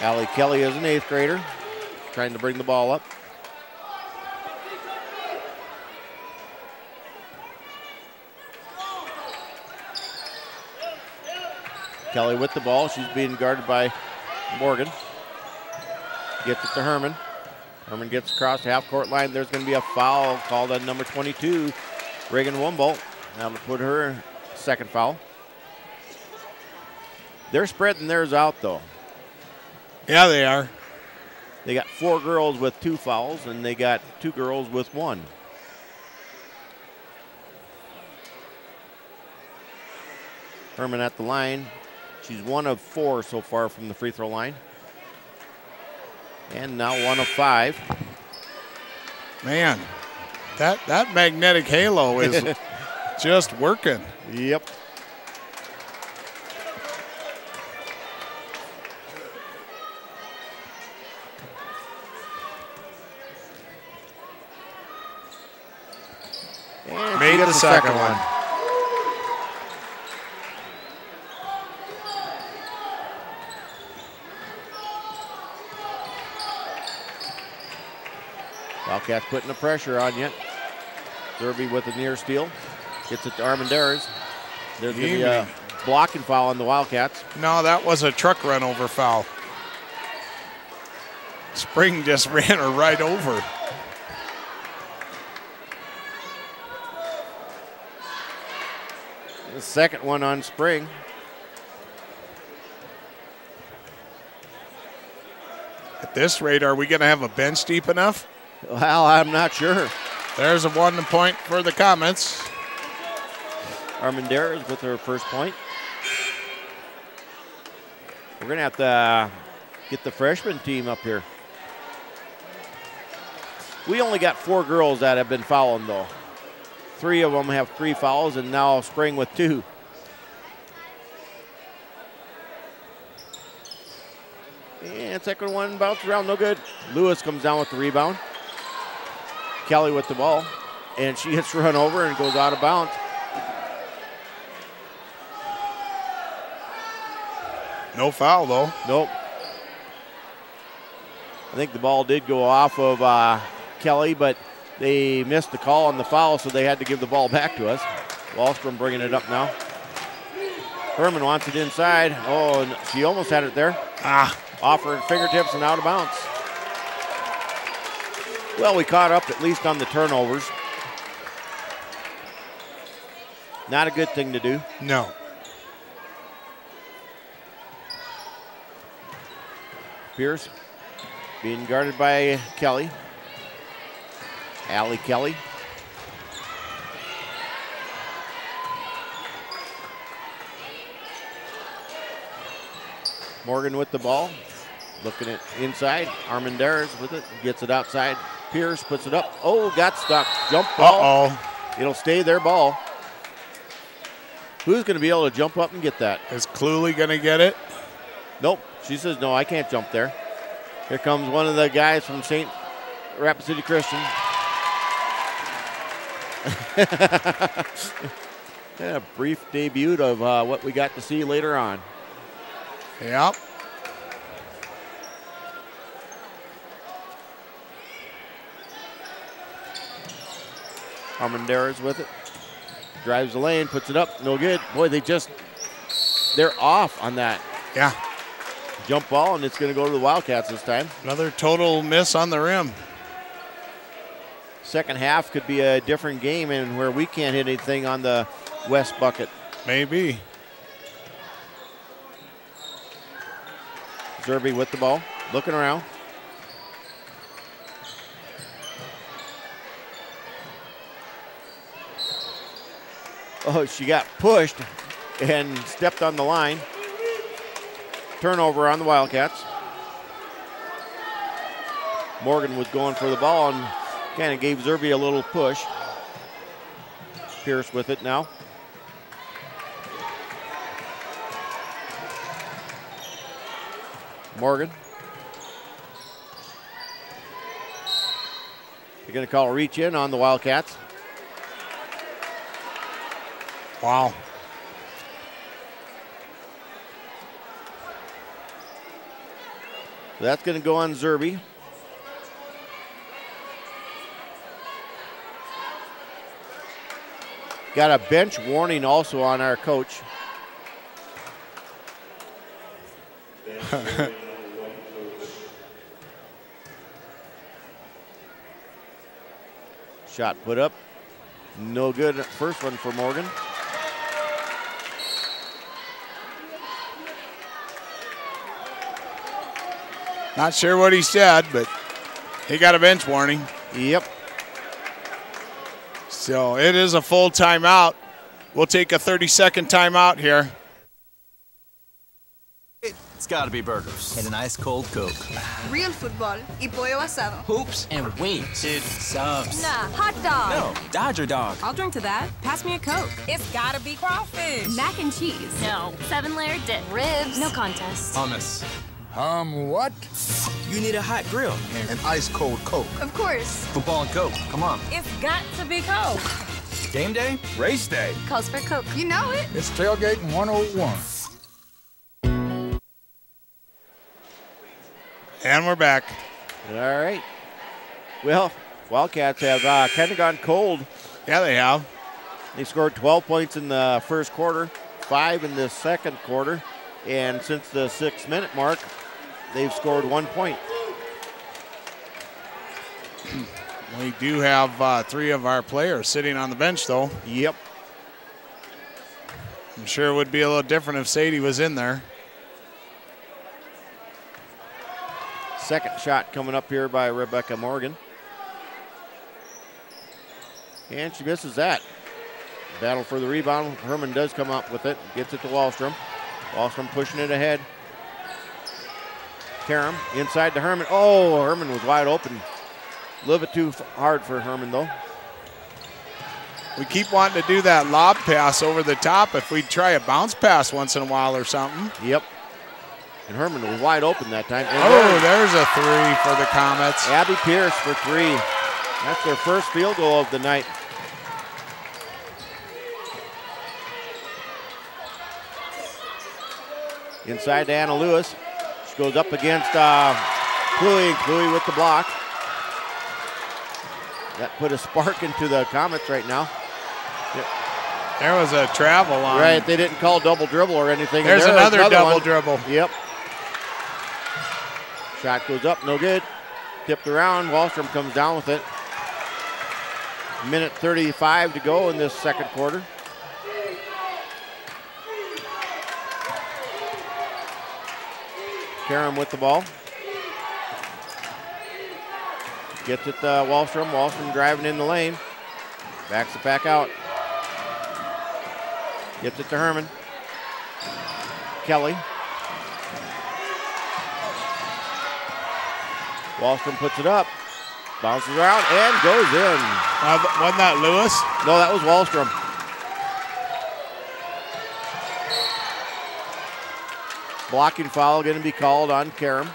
Allie Kelly is an 8th grader, trying to bring the ball up. Kelly with the ball. She's being guarded by Morgan. Gets it to Herman. Herman gets across the half-court line. There's going to be a foul called on number 22, Reagan Wumbolt. That'll put her second foul. They're spreading theirs out, though. Yeah, they are. They got 4 girls with 2 fouls, and they got 2 girls with 1. Herman at the line. She's 1 of 4 so far from the free throw line. And now 1 of 5. Man, that magnetic halo is just working. Yep. And made the second one. Wildcats putting the pressure on you. Derby with a near steal. Gets it to Armendariz. There's going to be a blocking foul on the Wildcats. No, that was a truck run over foul. Spring just ran her right over. The second one on Spring. At this rate, are we going to have a bench deep enough? Well, I'm not sure. There's a 1 point for the Comets. Armendariz with her first point. We're going to have to get the freshman team up here. We only got 4 girls that have been fouling, though. 3 of them have 3 fouls, and now Spring with 2. And second one bounced around, no good. Lewis comes down with the rebound. Kelly with the ball, and she hits run over and goes out of bounds. No foul, though. Nope. I think the ball did go off of Kelly, but they missed the call on the foul, so they had to give the ball back to us. Wallstrom bringing it up now. Herman wants it inside. Oh, and she almost had it there. Off her fingertips and out of bounds. Well, we caught up at least on the turnovers. Not a good thing to do. No. Pierce being guarded by Kelly. Allie Kelly. Morgan with the ball. Looking at inside. Armendariz with it. Gets it outside. Pierce puts it up. Oh, got stuck. Jump ball. Uh-oh. It'll stay their ball. Who's going to be able to jump up and get that? Is Cluley going to get it? Nope. She says, no, I can't jump there. Here comes one of the guys from St. Rapid City Christian. A brief debut of what we got to see later on. Yep. Armendariz with it. Drives the lane, puts it up, no good. Boy, they're off on that. Yeah. Jump ball, and it's going to go to the Wildcats this time. Another total miss on the rim. Second half could be a different game, and where we can't hit anything on the west bucket. Maybe. Zerby with the ball, looking around. Oh, she got pushed and stepped on the line. Turnover on the Wildcats. Morgan was going for the ball and kind of gave Zerby a little push. Pierce with it now. Morgan. They're going to call a reach in on the Wildcats. Wow. So that's going to go on Zerby. Got a bench warning also on our coach. Shot put up. No good. First one for Morgan. Not sure what he said, but he got a bench warning. Yep. So it is a full timeout. We'll take a 30-second timeout here. It's gotta be burgers. And an ice cold Coke. Real football y pollo asado. Hoops and wings. Dude, subs. Nah, hot dog. No, Dodger dog. I'll drink to that. Pass me a Coke. It's gotta be crawfish. Mac and cheese. No. 7-layer dip. Ribs. No contest. Hummus. What? You need a hot grill. An ice cold Coke. Of course. Football and Coke. Come on. It's got to be Coke. Game day? Race day. Calls for Coke. You know it. It's tailgating 101. And we're back. All right. Well, Wildcats have kind of gone cold. Yeah, they have. They scored 12 points in the first quarter, 5 in the second quarter, and since the 6-minute mark, they've scored 1 point. We do have 3 of our players sitting on the bench, though. Yep. I'm sure it would be a little different if Sadie was in there. Second shot coming up here by Rebecca Morgan. And she misses that. Battle for the rebound. Herman does come up with it. Gets it to Wallstrom. Wallstrom pushing it ahead. Karam inside to Herman. Oh, Herman was wide open. A little bit too hard for Herman, though. We keep wanting to do that lob pass over the top if we try a bounce pass once in a while or something. Yep. And Herman was wide open that time. And there's a 3 for the Comets. Abby Pierce for 3. That's their first field goal of the night. Inside to Anna Lewis. She goes up against Cluey, and Cluey with the block. That put a spark into the Comets right now. Yep. There was a travel on. Right, they didn't call double dribble or anything. There's another double dribble. Yep. Shot goes up, no good. Tipped around, Wallstrom comes down with it. Minute 35 to go in this second quarter. Karam with the ball. Gets it to Wallstrom. Wallstrom driving in the lane. Backs it back out. Gets it to Herman. Kelly. Wallstrom puts it up. Bounces around and goes in. Wasn't that Lewis? No, that was Wallstrom. Blocking foul going to be called on Karam.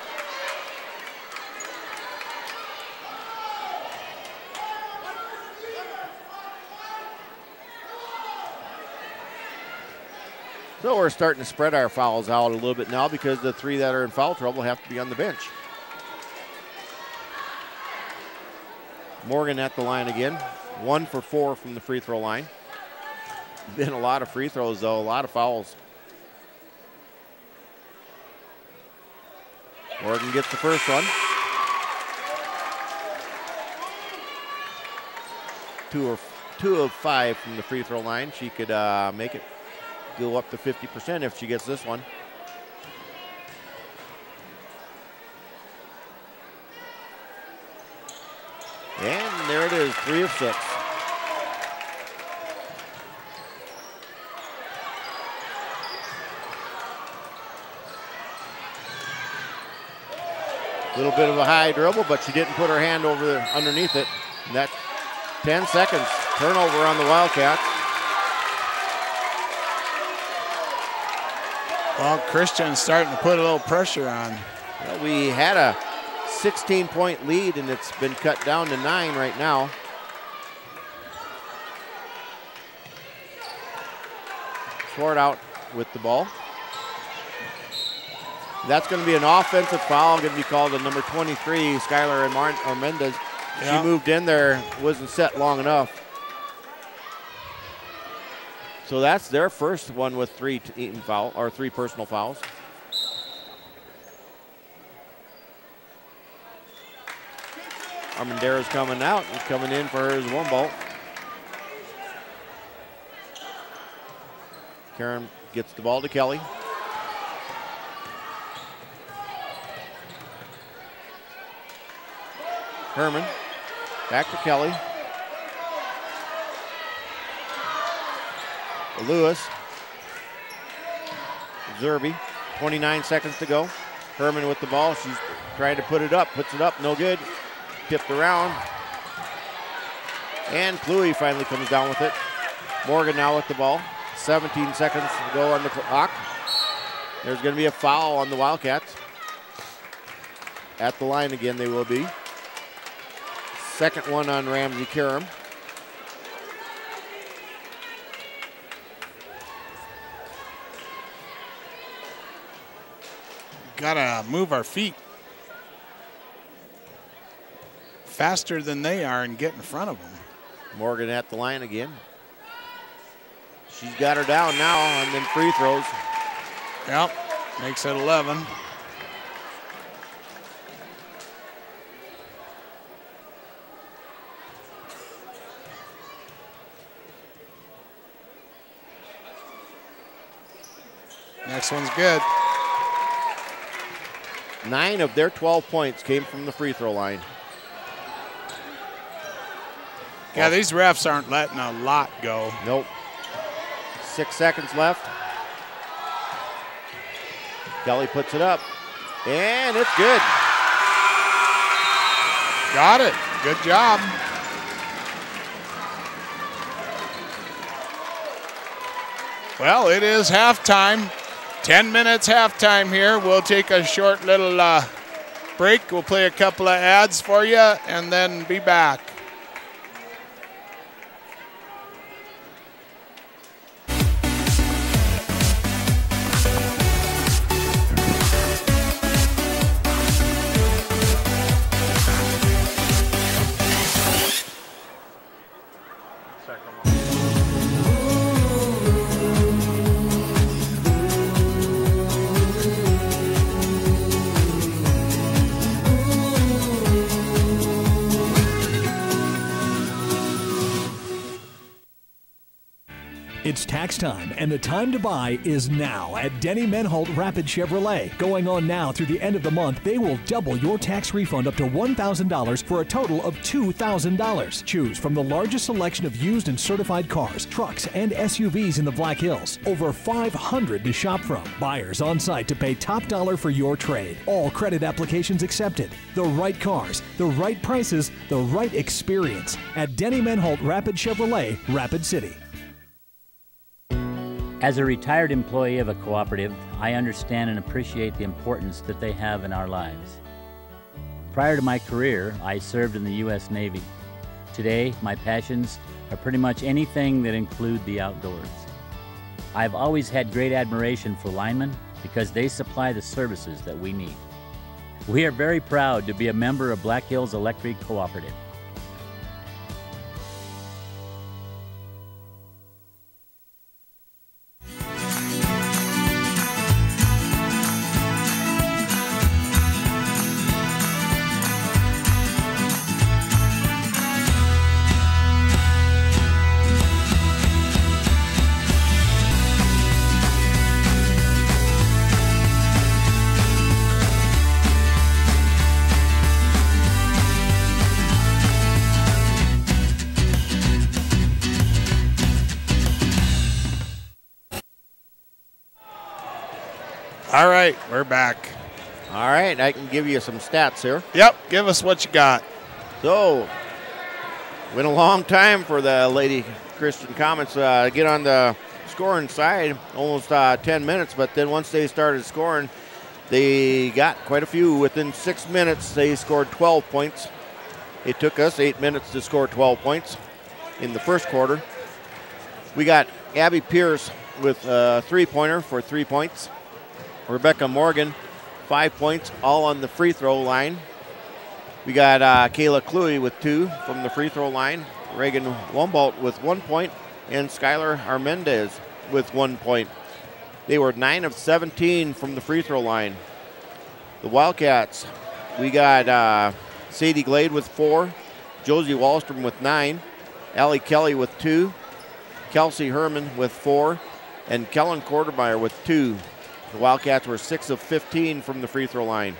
So we're starting to spread our fouls out a little bit now because the 3 that are in foul trouble have to be on the bench. Morgan at the line again. 1 for 4 from the free throw line. Been a lot of free throws though, a lot of fouls. Morgan gets the first one. 2 of 5 from the free throw line. She could make it go up to 50% if she gets this one. And there it is, 3 of 6. A little bit of a high dribble, but she didn't put her hand over there underneath it. And that's 10 seconds. Turnover on the Wildcats. Well, Christian's starting to put a little pressure on. Well, we had a 16-point lead, and it's been cut down to 9 right now. Court out with the ball. That's going to be an offensive foul, going to be called on number 23, Skylar Armendez. Yeah. She moved in there, wasn't set long enough. So that's their first one with three personal fouls. Armendez coming out. He's coming in for his one ball. Karen gets the ball to Kelly. Herman back to Kelly. Lewis. Zerby. 29 seconds to go. Herman with the ball. She's trying to put it up. Puts it up. No good. Tipped around. And Pluie finally comes down with it. Morgan now with the ball. 17 seconds to go on the clock. There's going to be a foul on the Wildcats. At the line again they will be. Second one on Ramsey Karam. Gotta move our feet faster than they are and get in front of them. Morgan at the line again. She's got her down now on them free throws. Yep, makes it 11. Next one's good. 9 of their 12 points came from the free throw line. Yeah, these refs aren't letting a lot go. Nope. 6 seconds left. Kelly puts it up, and it's good. Got it. Good job. Well, it is halftime. 10 minutes halftime here. We'll take a short little break. We'll play a couple of ads for you and then be back. It's tax time, and the time to buy is now at Denny Menholt Rapid Chevrolet. Going on now through the end of the month, they will double your tax refund up to $1,000 for a total of $2,000. Choose from the largest selection of used and certified cars, trucks, and SUVs in the Black Hills. Over 500 to shop from. Buyers on site to pay top dollar for your trade. All credit applications accepted. The right cars, the right prices, the right experience at Denny Menholt Rapid Chevrolet, Rapid City. As a retired employee of a cooperative, I understand and appreciate the importance that they have in our lives. Prior to my career, I served in the U.S. Navy. Today, my passions are pretty much anything that include the outdoors. I've always had great admiration for linemen because they supply the services that we need. We are very proud to be a member of Black Hills Electric Cooperative. All right, we're back. All right, I can give you some stats here. Yep, give us what you got. So, been a long time for the Lady Christian Comets to get on the scoring side, almost 10 minutes, but then once they started scoring, they got quite a few. Within 6 minutes, they scored 12 points. It took us 8 minutes to score 12 points in the first quarter. We got Abby Pierce with a three-pointer for 3 points. Rebecca Morgan, 5 points, all on the free throw line. We got Kayla Cluey with 2 from the free throw line. Reagan Wumbolt with 1 point, and Skylar Armendez with 1 point. They were 9 of 17 from the free throw line. The Wildcats, we got Sadie Glade with 4, Josie Wallstrom with 9, Allie Kelly with 2, Kelsey Herman with 4, and Kellen Quartermeyer with 2. The Wildcats were 6 of 15 from the free throw line.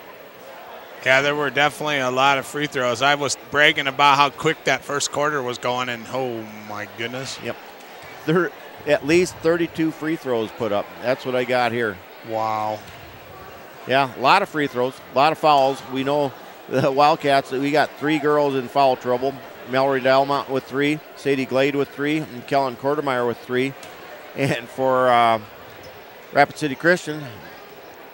Yeah, there were definitely a lot of free throws. I was bragging about how quick that first quarter was going, and oh my goodness. Yep. There are at least 32 free throws put up. That's what I got here. Wow. Yeah, a lot of free throws, a lot of fouls. We know the Wildcats, we got 3 girls in foul trouble. Mallory Delmont with 3, Sadie Glade with 3, and Kellen Quartermeyer with 3. And for Rapid City Christian,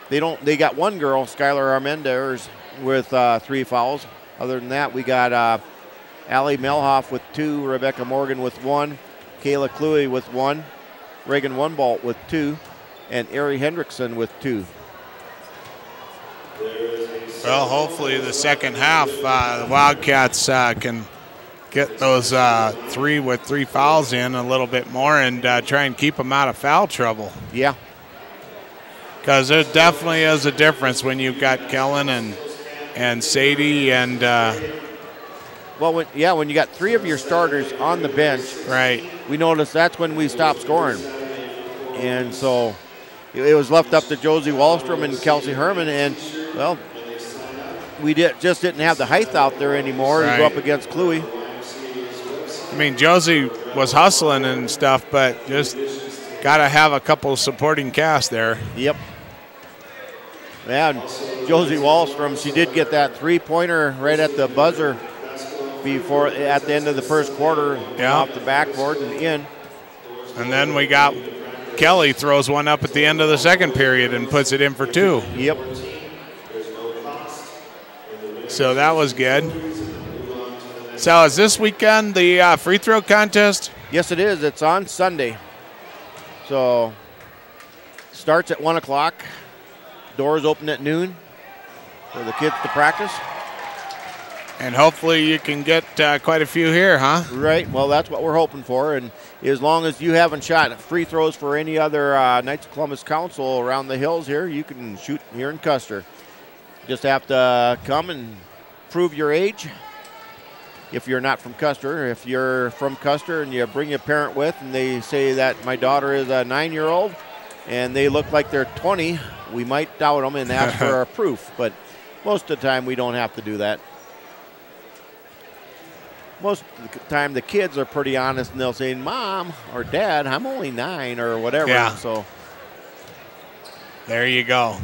they got 1 girl, Skylar Armendez, with 3 fouls. Other than that, we got Allie Melhoff with 2, Rebecca Morgan with 1, Kayla Cluey with 1, Reagan Wumbolt with 2, and Ari Hendrickson with 2. Well, hopefully the second half, the Wildcats can get those 3 with 3 fouls in a little bit more and try and keep them out of foul trouble. Yeah. Because there definitely is a difference when you've got Kellen and Sadie and when you got 3 of your starters on the bench, right? We noticed that's when we stopped scoring, and so it was left up to Josie Wallstrom and Kelsey Herman, and well, we just didn't have the height out there anymore to go up against Cluey. I mean, Josie was hustling and stuff, but just got to have a couple supporting cast there. Yep. Yeah, and Josie Wallstrom, she did get that 3-pointer right at the buzzer at the end of the first quarter, off the backboard and in. And then we got Kelly throws one up at the end of the second period and puts it in for 2. Yep. So that was good. So is this weekend the free throw contest? Yes, it is. It's on Sunday. So starts at 1 o'clock. Doors open at noon for the kids to practice. And hopefully you can get quite a few here, huh? Right. Well, that's what we're hoping for. And as long as you haven't shot free throws for any other Knights of Columbus Council around the hills here, you can shoot here in Custer. Just have to come and prove your age. If you're not from Custer, if you're from Custer and you bring your parent with and they say that my daughter is a 9-year-old and they look like they're 20, we might doubt them and ask for a proof. But most of the time we don't have to do that. Most of the time the kids are pretty honest and they'll say, Mom or Dad, I'm only 9 or whatever. Yeah. So there you go.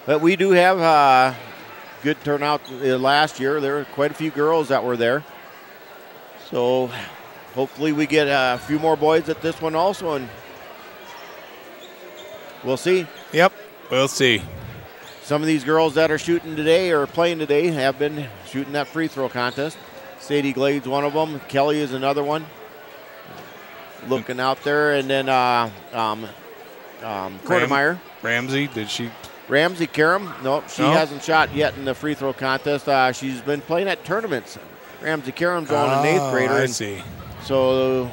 But we do have good turnout last year. There were quite a few girls that were there. So hopefully we get a few more boys at this one also, and we'll see. Yep, we'll see. Some of these girls that are shooting today or playing today have been shooting that free throw contest. Sadie Glade's one of them. Kelly is another one. Looking out there, and then Quartermeyer. Ramsey, did she? Ramsey Karam, no, she hasn't shot yet in the free throw contest. She's been playing at tournaments. Ramsey Karam's on an 8th grader. I see. So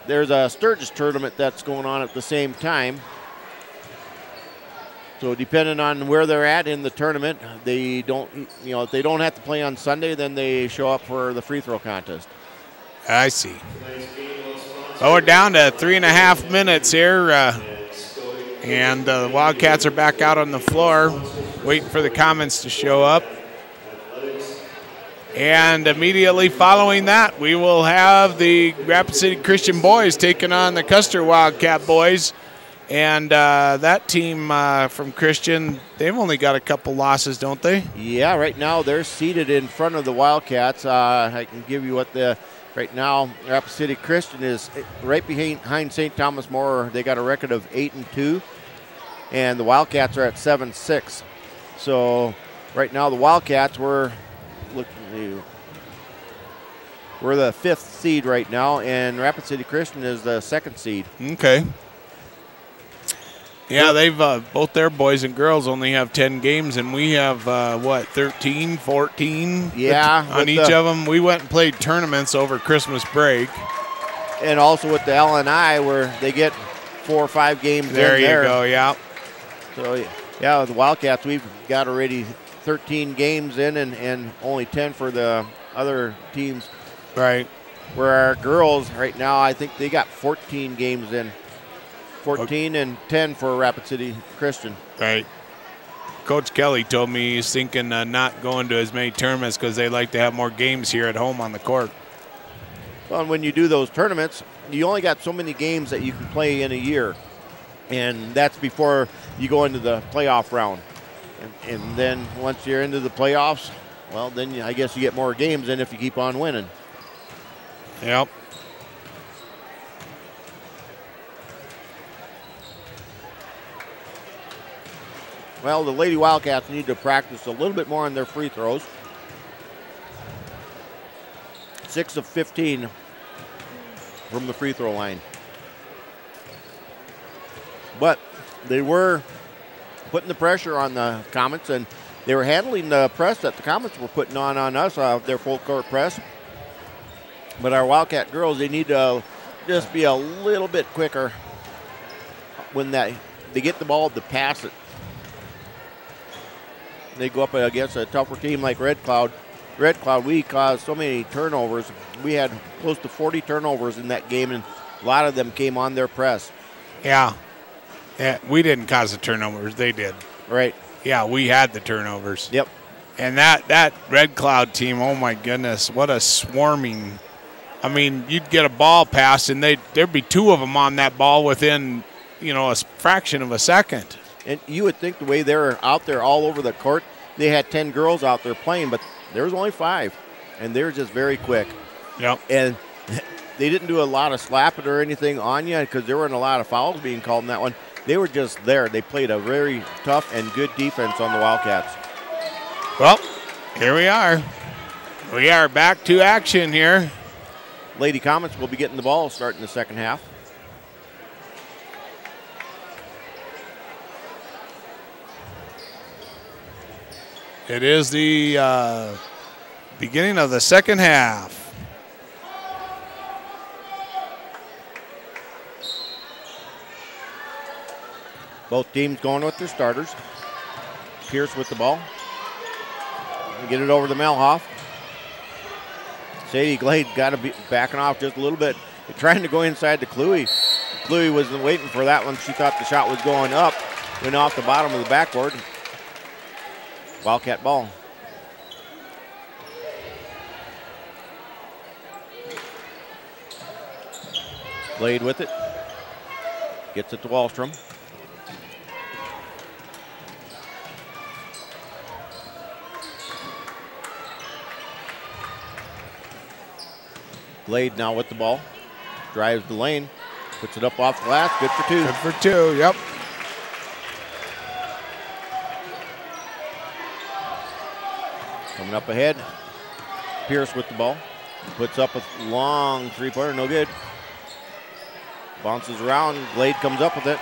there's a Sturgis tournament that's going on at the same time. So depending on where they're at in the tournament, they don't, if they don't have to play on Sunday, then they show up for the free throw contest. I see. Well, we're down to 3.5 minutes here. And the Wildcats are back out on the floor, waiting for the Comets to show up. And immediately following that, we will have the Rapid City Christian boys taking on the Custer Wildcat boys. And that team from Christian, they've only got a couple losses, don't they? Yeah, right now they're seated in front of the Wildcats. I can give you what right now Rapid City Christian is right behind St. Thomas More. They got a record of 8-2. And the Wildcats are at 7-6. So right now the Wildcats we're the 5th seed right now, and Rapid City Christian is the 2nd seed. Okay. Yeah, they've both their boys and girls only have 10 games, and we have, 13, 14 Yeah, on each of them. We went and played tournaments over Christmas break. And also with the LNI where they get 4 or 5 games There in you there. go, yeah. So, yeah, with the Wildcats, we've got already 13 games in and only 10 for the other teams. Right. Where our girls right now, I think they got 14 games in. 14 and 10 for Rapid City Christian. Right. Coach Kelly told me he's thinking not going to as many tournaments because they like to have more games here at home on the court. Well, and when you do those tournaments, you only got so many games that you can play in a year. And that's before you go into the playoff round. And then once you're into the playoffs, well, then I guess you get more games in if you keep on winning. Yep. Well, the Lady Wildcats need to practice a little bit more on their free throws. 6 of 15 from the free throw line. But they were putting the pressure on the Comets, and they were handling the press that the Comets were putting on us, their full court press. But our Wildcat girls, they need to just be a little bit quicker when they get the ball to pass it. They go up against a tougher team like Red Cloud. Red Cloud, we caused so many turnovers. We had close to 40 turnovers in that game, and a lot of them came on their press. Yeah. Yeah, we didn't cause the turnovers. They did. Right. Yeah, we had the turnovers. Yep. And that Red Cloud team, oh, my goodness, what a swarming. I mean, you'd get a ball pass, and there'd be 2 of them on that ball within, a fraction of a second. And you would think the way they were out there all over the court, they had 10 girls out there playing, but there was only 5, and they were just very quick. Yep. And they didn't do a lot of slapping or anything on you because there weren't a lot of fouls being called in that one. They were just there. They played a very tough and good defense on the Wildcats. Well, here we are. We are back to action here. Lady Comets will be getting the ball starting the second half. It is the beginning of the second half. Both teams going with their starters. Pierce with the ball. Get it over to Melhoff. Sadie Glade got to be backing off just a little bit. They're trying to go inside to Cluey. Cluey wasn't waiting for that one. She thought the shot was going up. Went off the bottom of the backboard. Wildcat ball. Glade with it. Gets it to Wallstrom. Glade now with the ball. Drives the lane. Puts it up off the glass. Good for 2. Good for 2, yep. Coming up ahead. Pierce with the ball. Puts up a long three-pointer. No good. Bounces around. Glade comes up with it.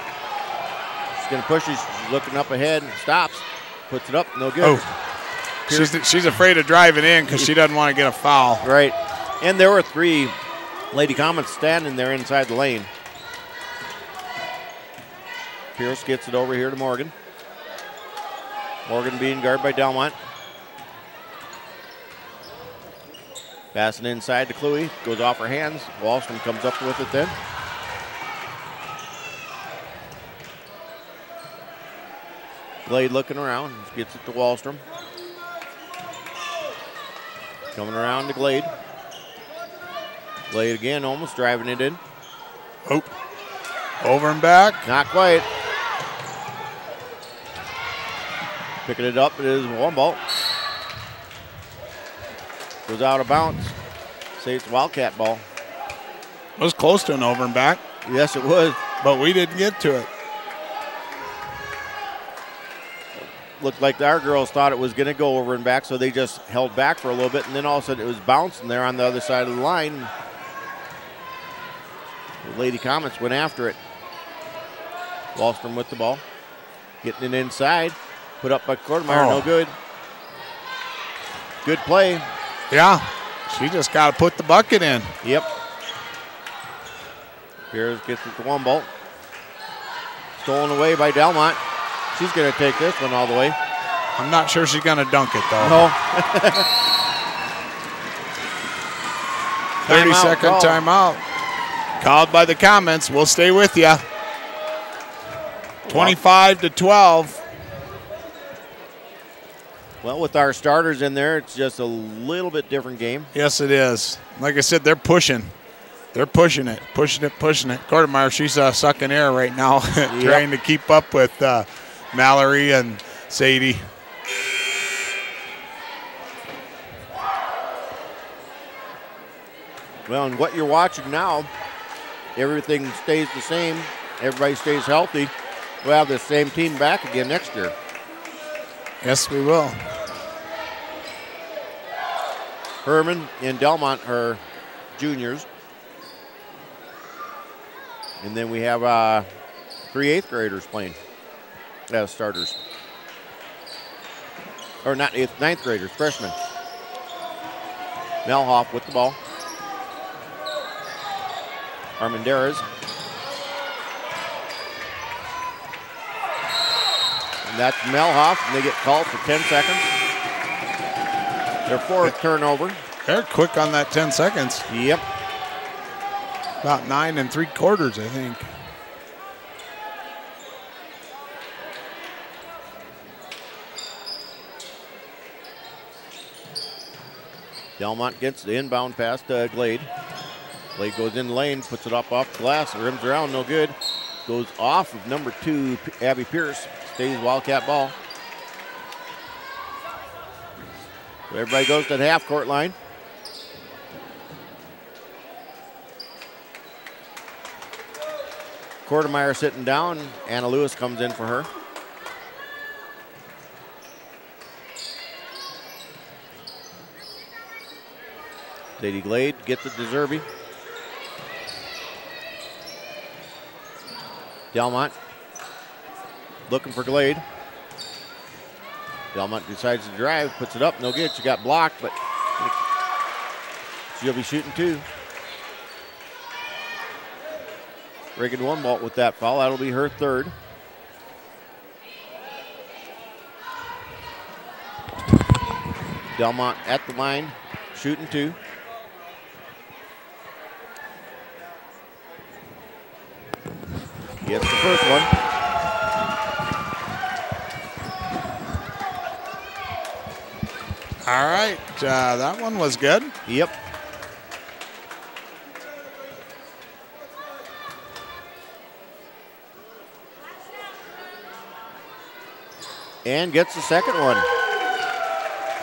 She's going to push it. She's looking up ahead. Stops. Puts it up. No good. Oh. She's afraid of driving in because she doesn't want to get a foul. Right. And there were 3 Lady Comets standing there inside the lane. Pierce gets it over here to Morgan. Morgan being guarded by Delmont. Passing inside to Cluey. Goes off her hands. Wallstrom comes up with it then. Glade looking around. Gets it to Wallstrom. Coming around to Glade. Glade again, almost driving it in. Oh. Over and back. Not quite. Picking it up. It is one ball. Goes out of bounds. Say it's Wildcat ball. It was close to an over and back. Yes, it was. But we didn't get to it. Looked like our girls thought it was going to go over and back, so they just held back for a little bit, and then all of a sudden it was bouncing there on the other side of the line. The Lady Comets went after it. Wallstrom with the ball. Getting it inside. Put up by Quartermeyer, no good. Good play. Yeah, she just got to put the bucket in. Yep. Pierce gets it to Wumboldt. Stolen away by Delmont. She's going to take this one all the way. I'm not sure she's going to dunk it, though. No. 30-second timeout. Called by the Comets. We'll stay with you. 25-12. Well, with our starters in there, it's just a little bit different game. Yes, it is. Like I said, they're pushing. They're pushing it. Quartermeyer, she's sucking air right now, trying to keep up with Mallory and Sadie. Well, and what you're watching now, everything stays the same. Everybody stays healthy. We'll have the same team back again next year. Yes, we will. Herman and Delmont are juniors. And then we have 3 8th graders playing as starters. Or not 9th graders, freshmen. Melhoff with the ball. Armendariz. And that's Melhoff, and they get called for 10 seconds. Their 4th turnover. They're quick on that 10 seconds. Yep. About 9 3/4, I think. Delmont gets the inbound pass to Glade. Glade goes in the lane, puts it up off the glass, rims around, no good. Goes off of number 2, Abby Pierce. Stays Wildcat ball. So everybody goes to the half-court line. Quartermeyer sitting down. Anna Lewis comes in for her. Lady Glade gets it to Zerby. Delmont looking for Glade. Delmont decides to drive, puts it up, no good. She got blocked, but she'll be shooting 2. Reagan Wumboldt with that foul. That'll be her 3rd. Delmont at the line, shooting 2. Gets the first one. All right, that one was good. Yep. And gets the second one.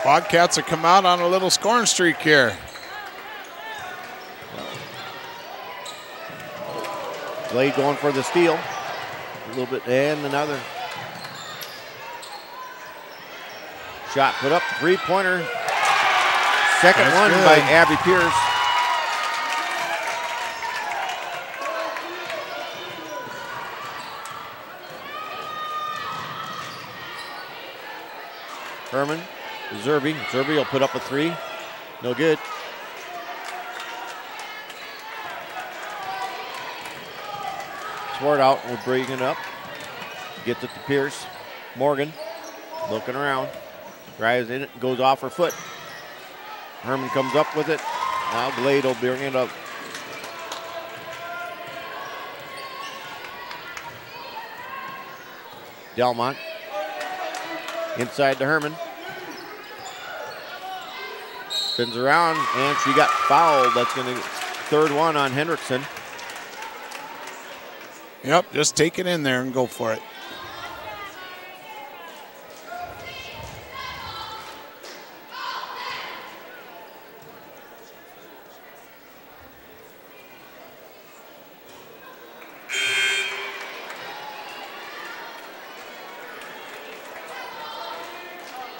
Wildcats have come out on a little scoring streak here. Glade going for the steal. A little bit, and another. Shot put up, 3-pointer. Second That's one good. by Abby Pierce. Herman, Zerby. Zerby will put up a 3. No good. Swart out, will bring it up. Gets it to Pierce. Morgan looking around. Drives in it, goes off her foot. Herman comes up with it. Now Glade will bring it up. Delmont. Inside to Herman. Spins around, and she got fouled. That's going to third one on Hendrickson. Yep, just take it in there and go for it.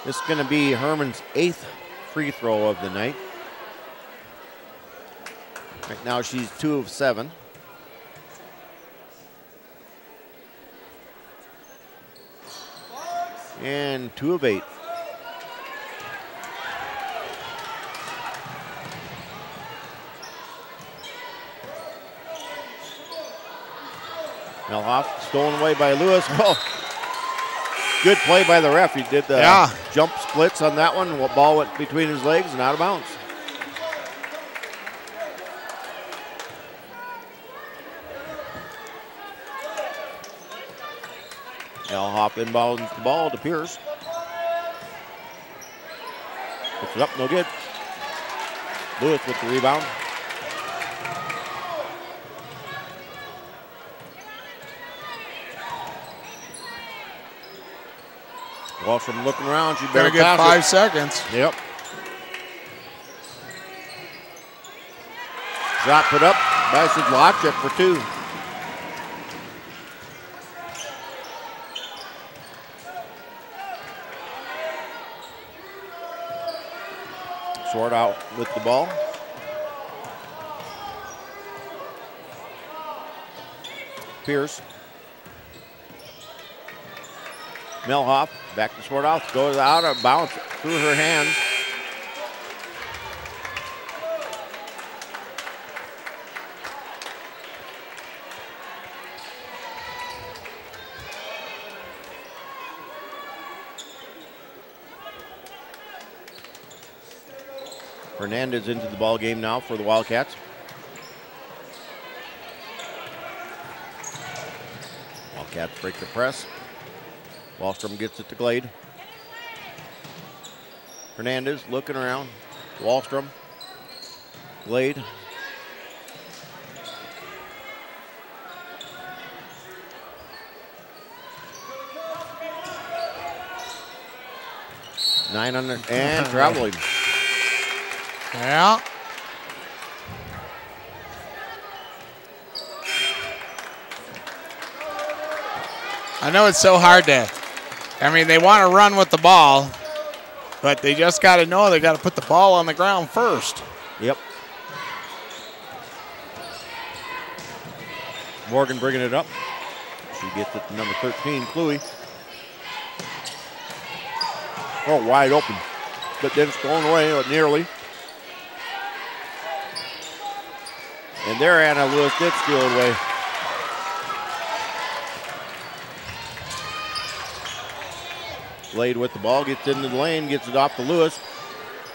This is going to be Herman's 8th free throw of the night. Right now she's 2 of 7. And 2 of 8. Melhoff stolen away by Lewis. Oh, good play by the ref. He did the jump splits on that one. The ball went between his legs and out of bounds. Melhoff inbounds the ball to Pierce. Puts it up, no good. Lewis with the rebound. Wallstrom looking around. She better get 5 seconds. Yep. Shot put up. Bassett blocked it for 2. Sword out with the ball. Pierce. Melhoff back to Swarthouse, goes out of bounce through her hands. Hernandez into the ball game now for the Wildcats. Wildcats break the press. Wallstrom gets it to Glade. Hernandez looking around. Wallstrom. Glade. Nine under and traveling. Yeah. I know it's so hard to, they want to run with the ball, but they just got to know they got to put the ball on the ground first. Yep. Morgan bringing it up. She gets it to number 13, Cluey. Oh, wide open. But then stolen away nearly. And there Anna Lewis did steal it away. Glade with the ball, gets into the lane, gets it off to Lewis.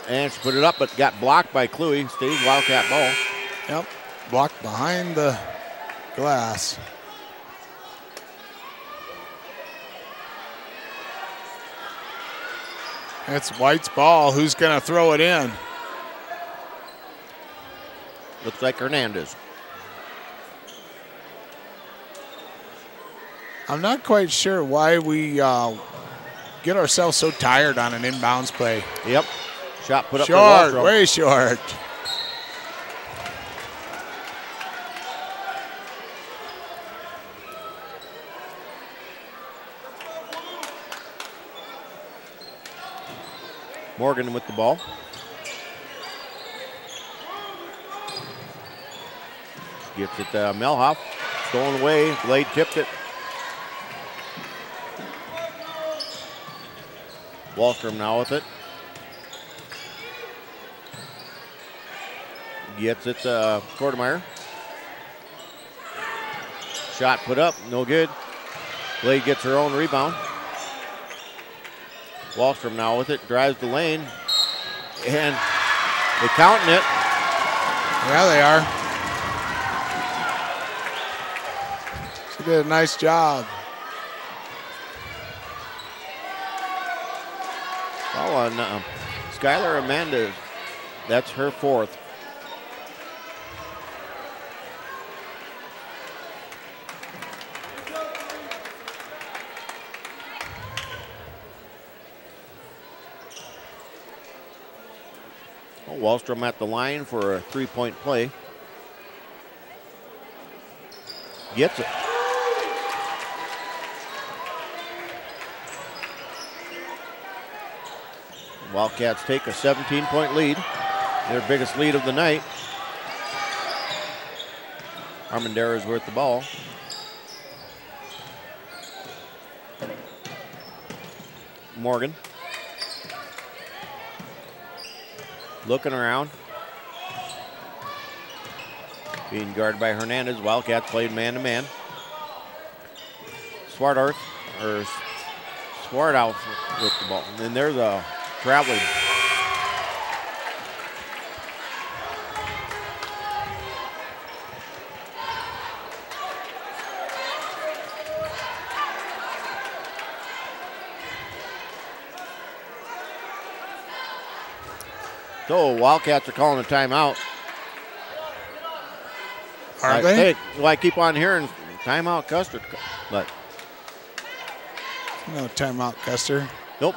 And she put it up, but got blocked by Cluey. Stays Wildcat ball. Yep, blocked behind the glass. It's White's ball. Who's going to throw it in? Looks like Hernandez. I'm not quite sure why we get ourselves so tired on an inbounds play. Yep. Shot put up short, for Wallstrom. Way short. Morgan with the ball. Gets it to Melhoff. Stolen away. Glade tipped it. Wallstrom now with it. Gets it to Kortemeyer. Shot put up. No good. Glade gets her own rebound. Wallstrom now with it. Drives the lane. And they're counting it. Yeah, they are. She did a nice job. Well, on Skylar Amanda, that's her 4th. Oh, Wallstrom at the line for a 3-point play. Gets it. Wildcats take a 17-point lead, their biggest lead of the night. Armendariz with the ball. Morgan. Looking around. Being guarded by Hernandez. Wildcats played man-to-man. Swartout with the ball. And then there's a traveling. So Wildcats are calling a timeout. Are they? Hey, well, I keep on hearing timeout Custer, but no timeout, Custer. Nope.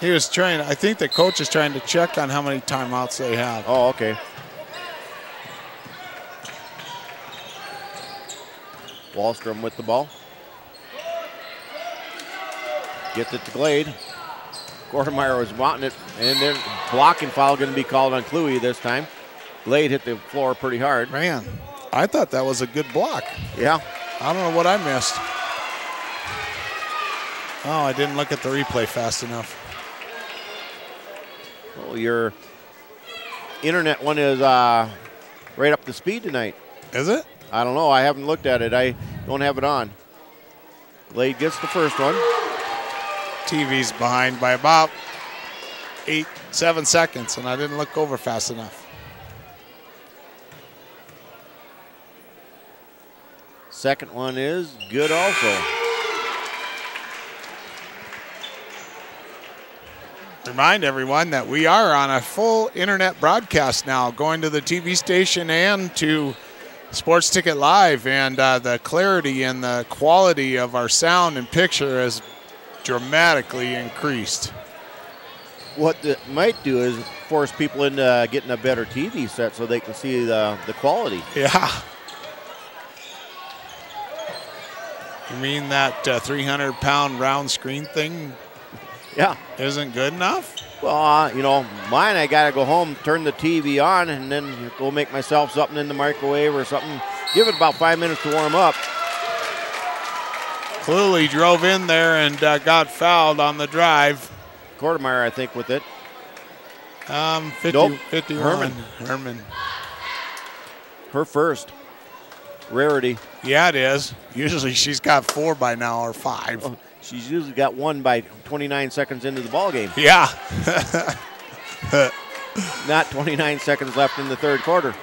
He was trying. I think the coach is trying to check on how many timeouts they have. Oh, okay. Wallstrom with the ball. Gets it to Glade. Gordemeyer was wanting it, and then blocking foul going to be called on Cluey this time. Glade hit the floor pretty hard. Man, I thought that was a good block. Yeah. I don't know what I missed. Oh, I didn't look at the replay fast enough. Oh, your internet one is right up to speed tonight. Is it? I don't know. I haven't looked at it. I don't have it on. Glade gets the first one. TV's behind by about 7 seconds, and I didn't look over fast enough. Second one is good also. Remind everyone that we are on a full internet broadcast now, going to the TV station and to Sports Ticket Live, and the clarity and the quality of our sound and picture has dramatically increased. What it might do is force people into getting a better TV set so they can see the quality. Yeah. You mean that 300-pound round screen thing? Yeah. Isn't good enough? Well, you know, mine, I got to go home, turn the TV on, and then go make myself something in the microwave or something. Give it about 5 minutes to warm up. Cluey drove in there and got fouled on the drive. Gordemeyer, I think, with it. 51. Herman. Her first. Rarity. Yeah, it is. Usually she's got 4 by now or 5. Oh, she's usually got 1 by 29 seconds into the ball game. Yeah. Not 29 seconds left in the third quarter.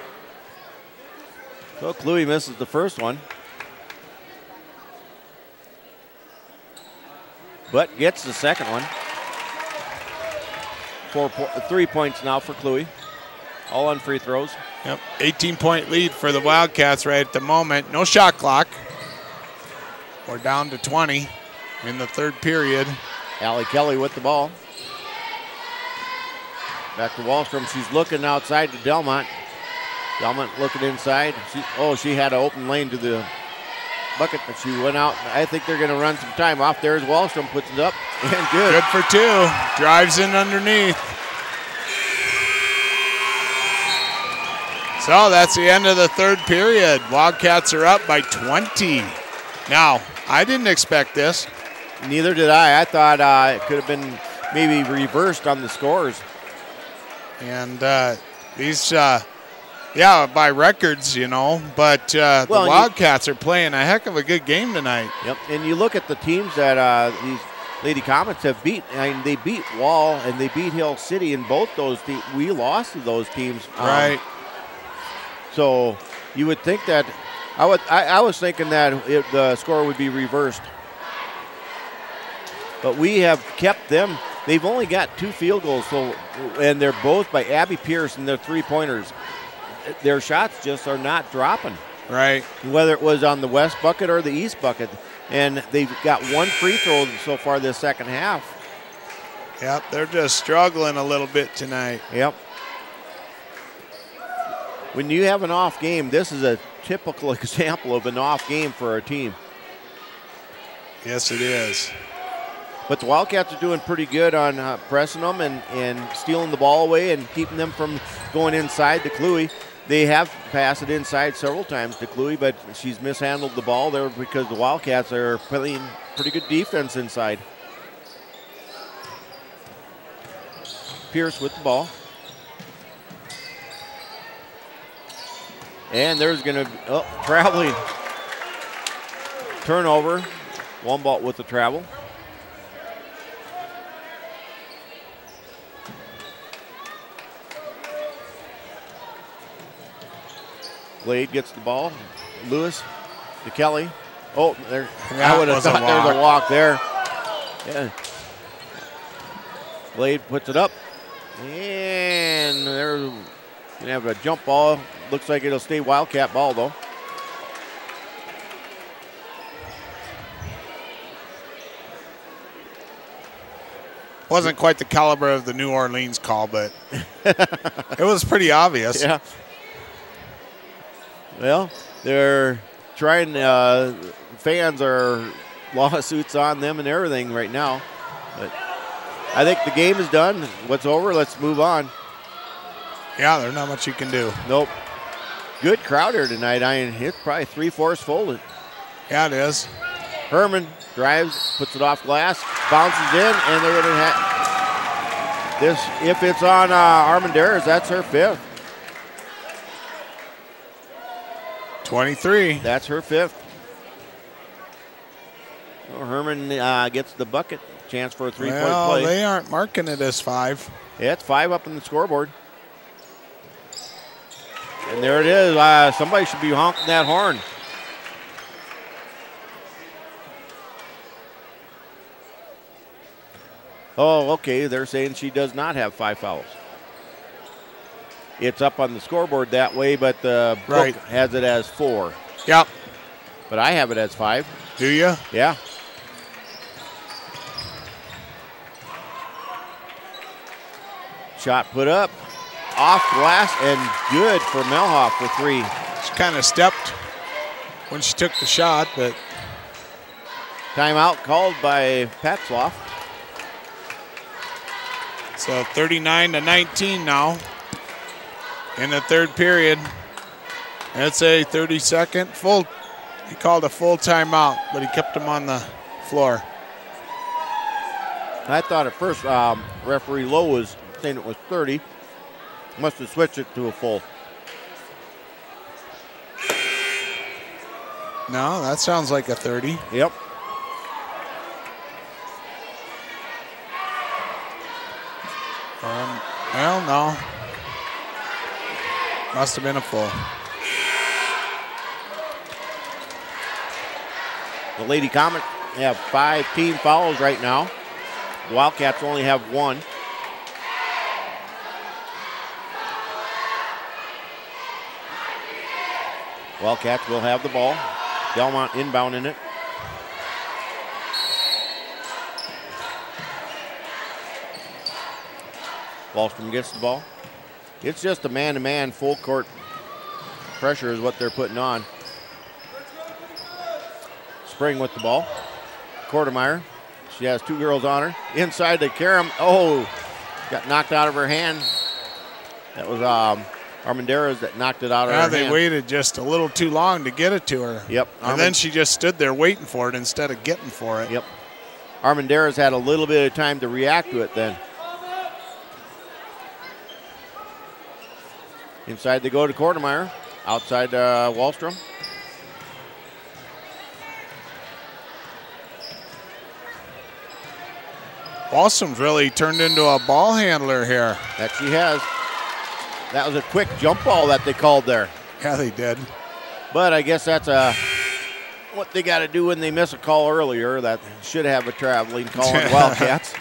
So Cluey misses the first one. But gets the second one. 3 points now for Cluey. All on free throws. Yep, 18-point lead for the Wildcats right at the moment. No shot clock. We're down to 20 in the third period. Allie Kelly with the ball. Back to Wallstrom. She's looking outside to Delmont. Delmont looking inside. She had an open lane to the bucket, but she went out. I think they're going to run some time off. There's Wallstrom, puts it up, and good. Good for 2. Drives in underneath. So that's the end of the third period. Wildcats are up by 20. Now, I didn't expect this. Neither did I. I thought it could have been maybe reversed on the scores. And these, by records, you know, but the Wildcats are playing a heck of a good game tonight. Yep, and you look at the teams that these Lady Comets have beat. I mean, they beat Wall and they beat Hill City, and both those teams, we lost to those teams. Right. So you would think that, I was thinking that the score would be reversed. But we have kept them. They've only got 2 field goals, and they're both by Abby Pierce, and they're 3-pointers. Their shots just are not dropping. Right. Whether it was on the west bucket or the east bucket. And they've got 1 free throw so far this second half. Yep, they're just struggling a little bit tonight. Yep. When you have an off game, this is a typical example of an off game for our team. Yes, it is. But the Wildcats are doing pretty good on pressing them and stealing the ball away and keeping them from going inside to Cluey. They have passed it inside several times to Cluey, but she's mishandled the ball there because the Wildcats are playing pretty good defense inside. Pierce with the ball. And there's going to be traveling. Turnover. One ball with the travel. Glade gets the ball. Lewis to Kelly. Oh, there. I would have thought there was a walk there. Yeah. Glade puts it up. And they're going to have a jump ball. Looks like it'll stay Wildcat ball, though. Wasn't quite the caliber of the New Orleans call, but it was pretty obvious. Yeah. Well, they're trying, fans are lawsuits on them and everything right now. But I think the game is done. What's over? Let's move on. Yeah, there's not much you can do. Nope. Good crowd here tonight. It's probably 3/4 full. Yeah, it is. Herman drives, puts it off glass, bounces in, and they're going to have this. If it's on Armendariz, that's her 5th. 23. That's her 5th. Well, Herman gets the bucket. Chance for a 3-point play. They aren't marking it as 5. Yeah, it's 5 up on the scoreboard. And there it is. Somebody should be honking that horn. Oh, okay. They're saying she does not have 5 fouls. It's up on the scoreboard that way, but the book has it as 4. Yep. But I have it as 5. Do you? Yeah. Shot put up, off glass, and good for Melhoff for 3. She kind of stepped when she took the shot, but. Timeout called by Patzloff. So 39-19 now in the third period. That's a 30-second full. He called a full timeout, but he kept him on the floor. I thought at first referee Lowe was saying it was 30. Must have switched it to a full. No, that sounds like a 30. Yep. Well, no. Must have been a full. The Lady Comets have 5 team fouls right now. The Wildcats only have 1. Wildcats will have the ball. Delmont inbound in it. Wallstrom gets the ball. It's just a man-to-man full court pressure is what they're putting on. Spring with the ball. Quartermeyer. She has 2 girls on her. Inside to Karam. Oh, got knocked out of her hand. That was Armendariz that knocked it out of her hand. They waited just a little too long to get it to her. Yep. And then she just stood there waiting for it instead of getting for it. Yep. Armendariz had a little bit of time to react to it then. Inside they go to Quartermeyer. Outside Wallstrom. Wallstrom's really turned into a ball handler here. That she has. That was a quick jump ball that they called there. Yeah, they did. But I guess that's what they got to do when they miss a call earlier. That should have a traveling call on the Wildcats.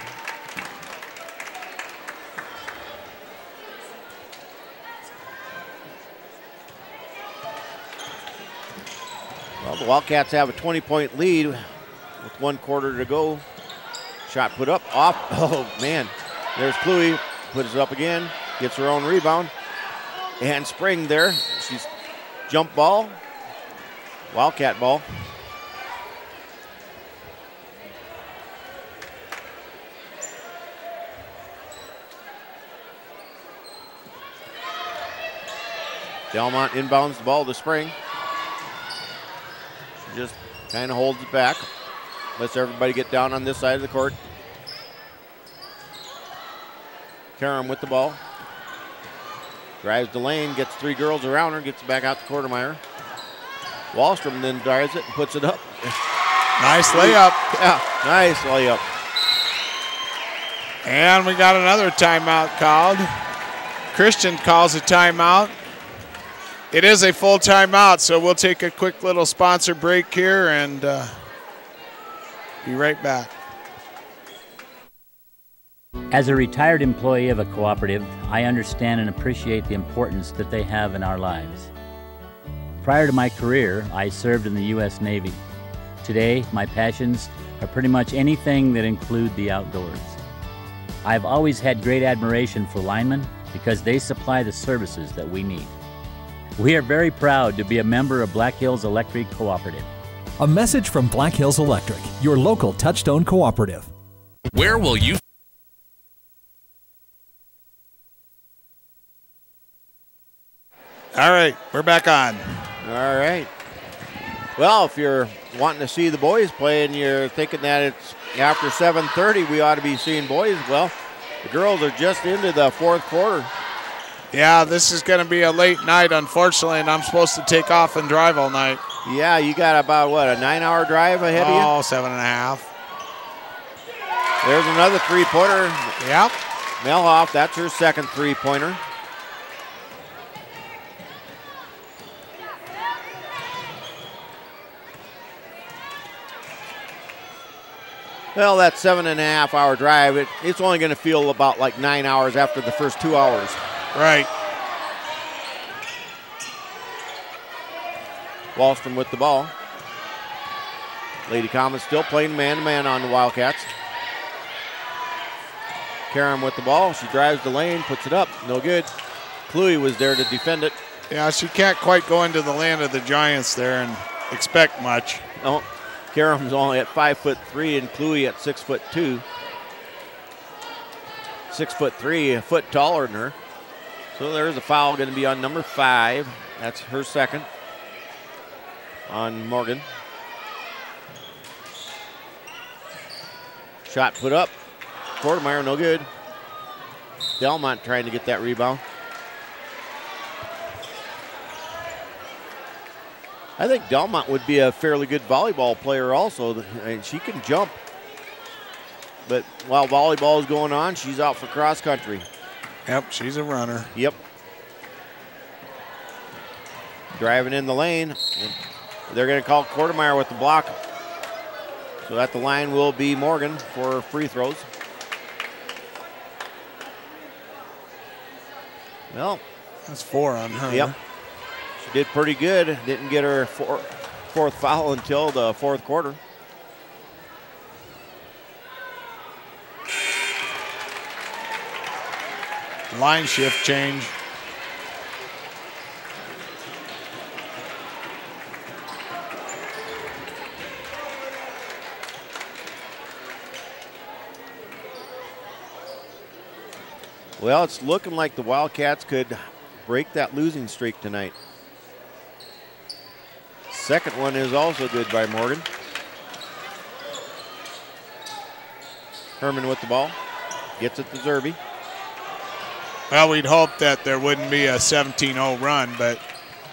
Well, the Wildcats have a 20-point lead with 1 quarter to go. Shot put up, off. Oh, man. There's Kluey. Puts it up again. Gets her own rebound. And Spring there. She's jump ball. Wildcat ball. Delmont inbounds the ball to Spring. She just kind of holds it back. Lets everybody get down on this side of the court. Karam with the ball. Drives the lane, gets 3 girls around her, gets it back out to Quartermeyer. Wallstrom then drives it and puts it up. Nice layup. Yeah, nice layup. And we got another timeout called. Christian calls a timeout. It is a full timeout, so we'll take a quick little sponsor break here and be right back. As a retired employee of a cooperative, I understand and appreciate the importance that they have in our lives. Prior to my career, I served in the U.S. Navy. Today, my passions are pretty much anything that include the outdoors. I've always had great admiration for linemen because they supply the services that we need. We are very proud to be a member of Black Hills Electric Cooperative. A message from Black Hills Electric, your local Touchstone cooperative. Where will you All right, we're back on. All right. Well, if you're wanting to see the boys play and you're thinking that it's after 7:30 we ought to be seeing boys, well, the girls are just into the 4th quarter. Yeah, this is going to be a late night, unfortunately, and I'm supposed to take off and drive all night. Yeah, you got about, what, a 9-hour drive ahead of you? Oh, 7.5. There's another 3-pointer. Yep. Melhoff, that's her second 3-pointer. Well, that 7.5-hour drive, it's only going to feel about like 9 hours after the first 2 hours. Right. Wallstrom with the ball. Lady Comets still playing man-to-man on the Wildcats. Karam with the ball. She drives the lane, puts it up. No good. Cluey was there to defend it. Yeah, she can't quite go into the land of the Giants there and expect much. No. Karam's only at 5'3" and Cluey at 6'2". 6'3", a foot taller than her. So there's a foul going to be on number 5. That's her second on Morgan. Shot put up. Quartermeyer, no good. Delmont trying to get that rebound. I think Delmont would be a fairly good volleyball player also. I mean, she can jump. But while volleyball is going on, she's out for cross country. Yep, she's a runner. Yep. Driving in the lane. They're going to call Quartermeyer with the block. So at the line will be Morgan for free throws. Well, that's 4 on her. Yep. She did pretty good. Didn't get her fourth foul until the 4th quarter. Line shift change. Well, it's looking like the Wildcats could break that losing streak tonight. Second one is also good by Morgan. Herman with the ball. Gets it to Zerby. Well, we'd hope that there wouldn't be a 17-0 run,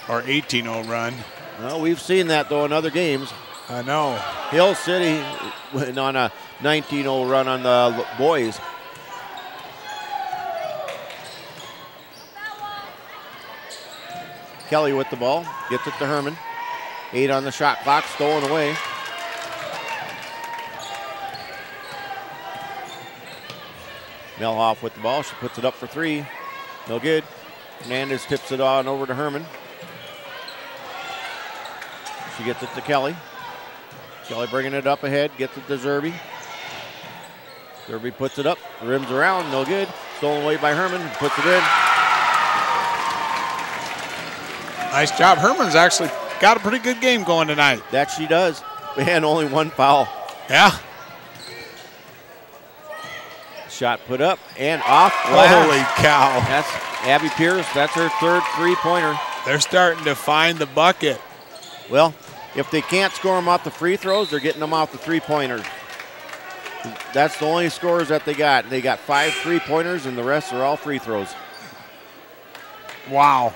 or 18-0 run. Well, we've seen that, though, in other games. I know. Hill City went on a 19-0 run on the boys. Kelly with the ball, gets it to Herman. 8 on the shot clock, stolen away. Melhoff with the ball, she puts it up for 3. No good. Hernandez tips it on over to Herman. She gets it to Kelly. Kelly bringing it up ahead, gets it to Zerby. Zerby puts it up, rims around, no good. Stolen away by Herman, puts it in. Nice job. Herman's actually got a pretty good game going tonight. That she does. And only 1 foul. Yeah. Shot put up and off. Holy cow. That's Abby Pierce. That's her 3rd 3-pointer. They're starting to find the bucket. Well, if they can't score them off the free throws, they're getting them off the 3-pointers. That's the only scores that they got. They got 5 3-pointers, and the rest are all free throws. Wow.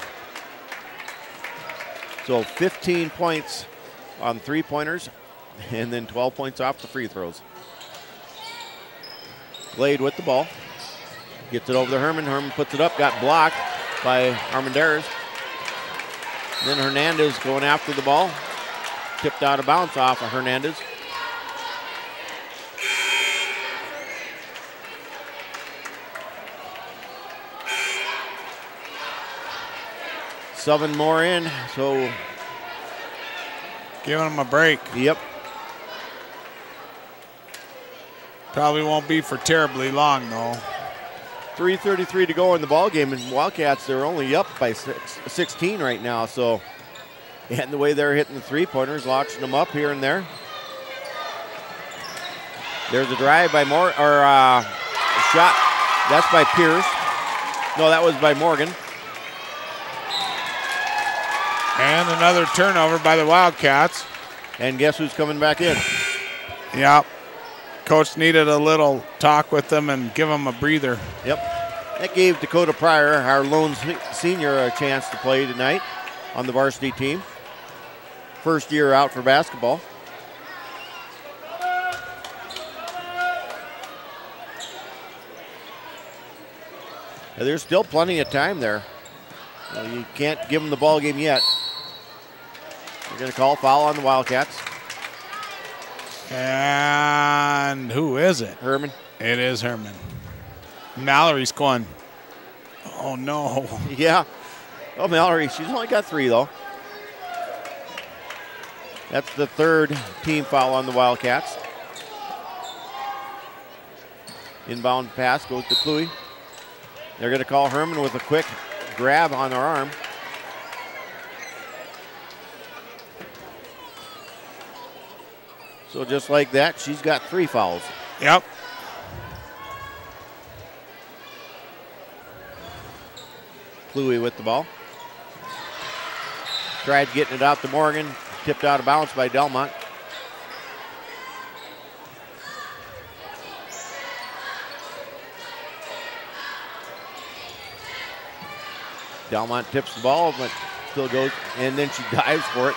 So 15 points on 3-pointers, and then 12 points off the free throws. Glade with the ball. Gets it over to Herman. Herman puts it up, got blocked by Armendariz. Then Hernandez going after the ball. Tipped out of bounds off of Hernandez. Seven more in, so giving them a break. Yep. Probably won't be for terribly long, though. 3:33 to go in the ball game, and Wildcats, they're only up by 16 right now. So, and the way they're hitting the 3-pointers, launching them up here and there. There's a drive by a shot. That's by Pierce. No, that was by Morgan. And another turnover by the Wildcats. And guess who's coming back in? Yep. Coach needed a little talk with them and give them a breather. Yep. That gave Dakota Pryor, our lone senior, a chance to play tonight on the varsity team. First year out for basketball. Now, there's still plenty of time there. You can't give them the ball game yet. They're going to call foul on the Wildcats. And who is it? Herman. It is Herman. Mallory's going, oh no. Yeah. Oh, Mallory, she's only got 3 though. That's the 3rd team foul on the Wildcats. Inbound pass goes to Cluey. They're going to call Herman with a quick grab on her arm. So just like that, she's got 3 fouls. Yep. Cluey with the ball. Tried getting it out to Morgan. Tipped out of bounds by Delmont. Delmont tips the ball, but still goes, and then she dives for it.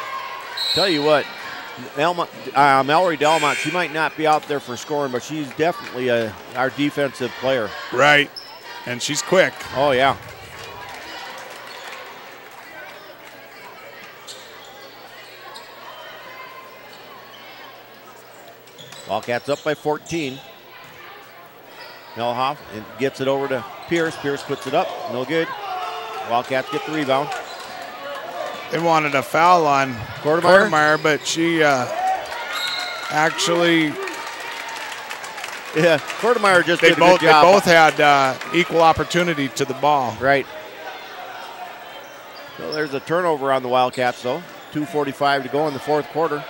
Tell you what, Mallory Delmont, she might not be out there for scoring, but she's definitely our defensive player. Right, and she's quick. Oh, yeah. Wildcats up by 14. Melhoff gets it over to Pierce. Pierce puts it up, no good. Wildcats get the rebound. They wanted a foul on Quartermeyer, but she actually. Yeah, Quartermeyer just did a good job. They both had equal opportunity to the ball. Right. So there's a turnover on the Wildcats, though. 2:45 to go in the 4th quarter.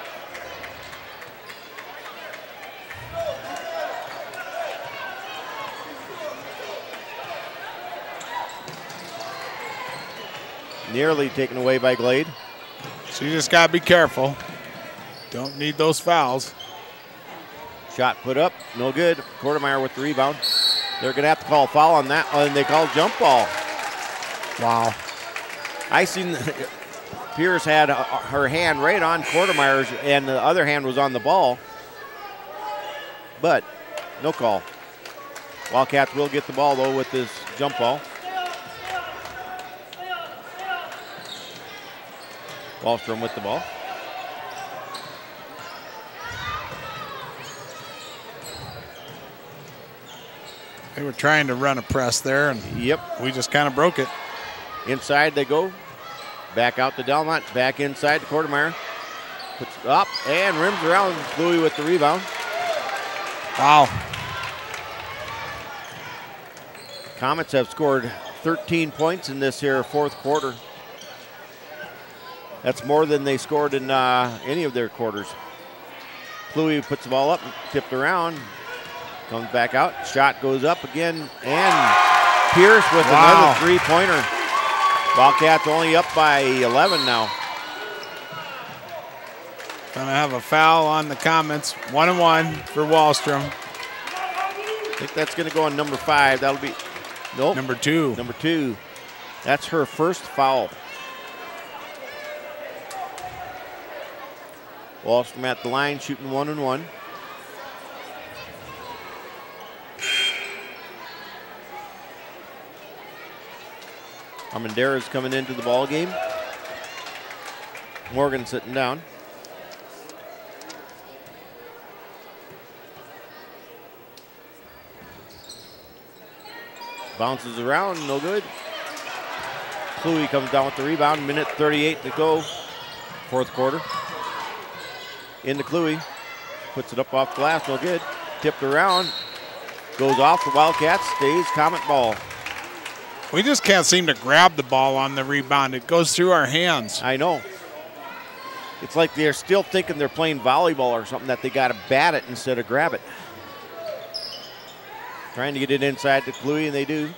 Nearly taken away by Glade. So you just got to be careful. Don't need those fouls. Shot put up, no good. Quartermeyer with the rebound. They're going to have to call a foul on that one. They call jump ball. Wow. I seen Pierce had her hand right on Quartermeyer's, and the other hand was on the ball. But no call. Wildcats will get the ball, though, with this jump ball. Wallstrom with the ball. They were trying to run a press there, and we just kind of broke it. Inside they go. Back out to Delmont. Back inside to Quartermeyer. Puts it up and rims around. Louis with the rebound. Wow. Comets have scored 13 points in this here 4th quarter. That's more than they scored in any of their quarters. Pluie puts the ball up, tipped around, comes back out. Shot goes up again, and Pierce with another 3-pointer. Wildcats only up by 11 now. Gonna have a foul on the Comets. 1-1 for Wallstrom. think that's going to go on number 5. That'll be, nope. Number 2. Number 2. That's her first foul. Wallstrom at the line, shooting 1-1. Armendariz coming into the ball game. Morgan sitting down. Bounces around, no good. Cluey comes down with the rebound. Minute 38 to go, fourth quarter. Into Cluey. Puts it up off glass, no good. Tipped around. Goes off the Wildcats, stays Comet ball. We just can't seem to grab the ball on the rebound. It goes through our hands. I know. It's like they're still thinking they're playing volleyball or something, that they got to bat it instead of grab it. Trying to get it inside to Cluey, and they do.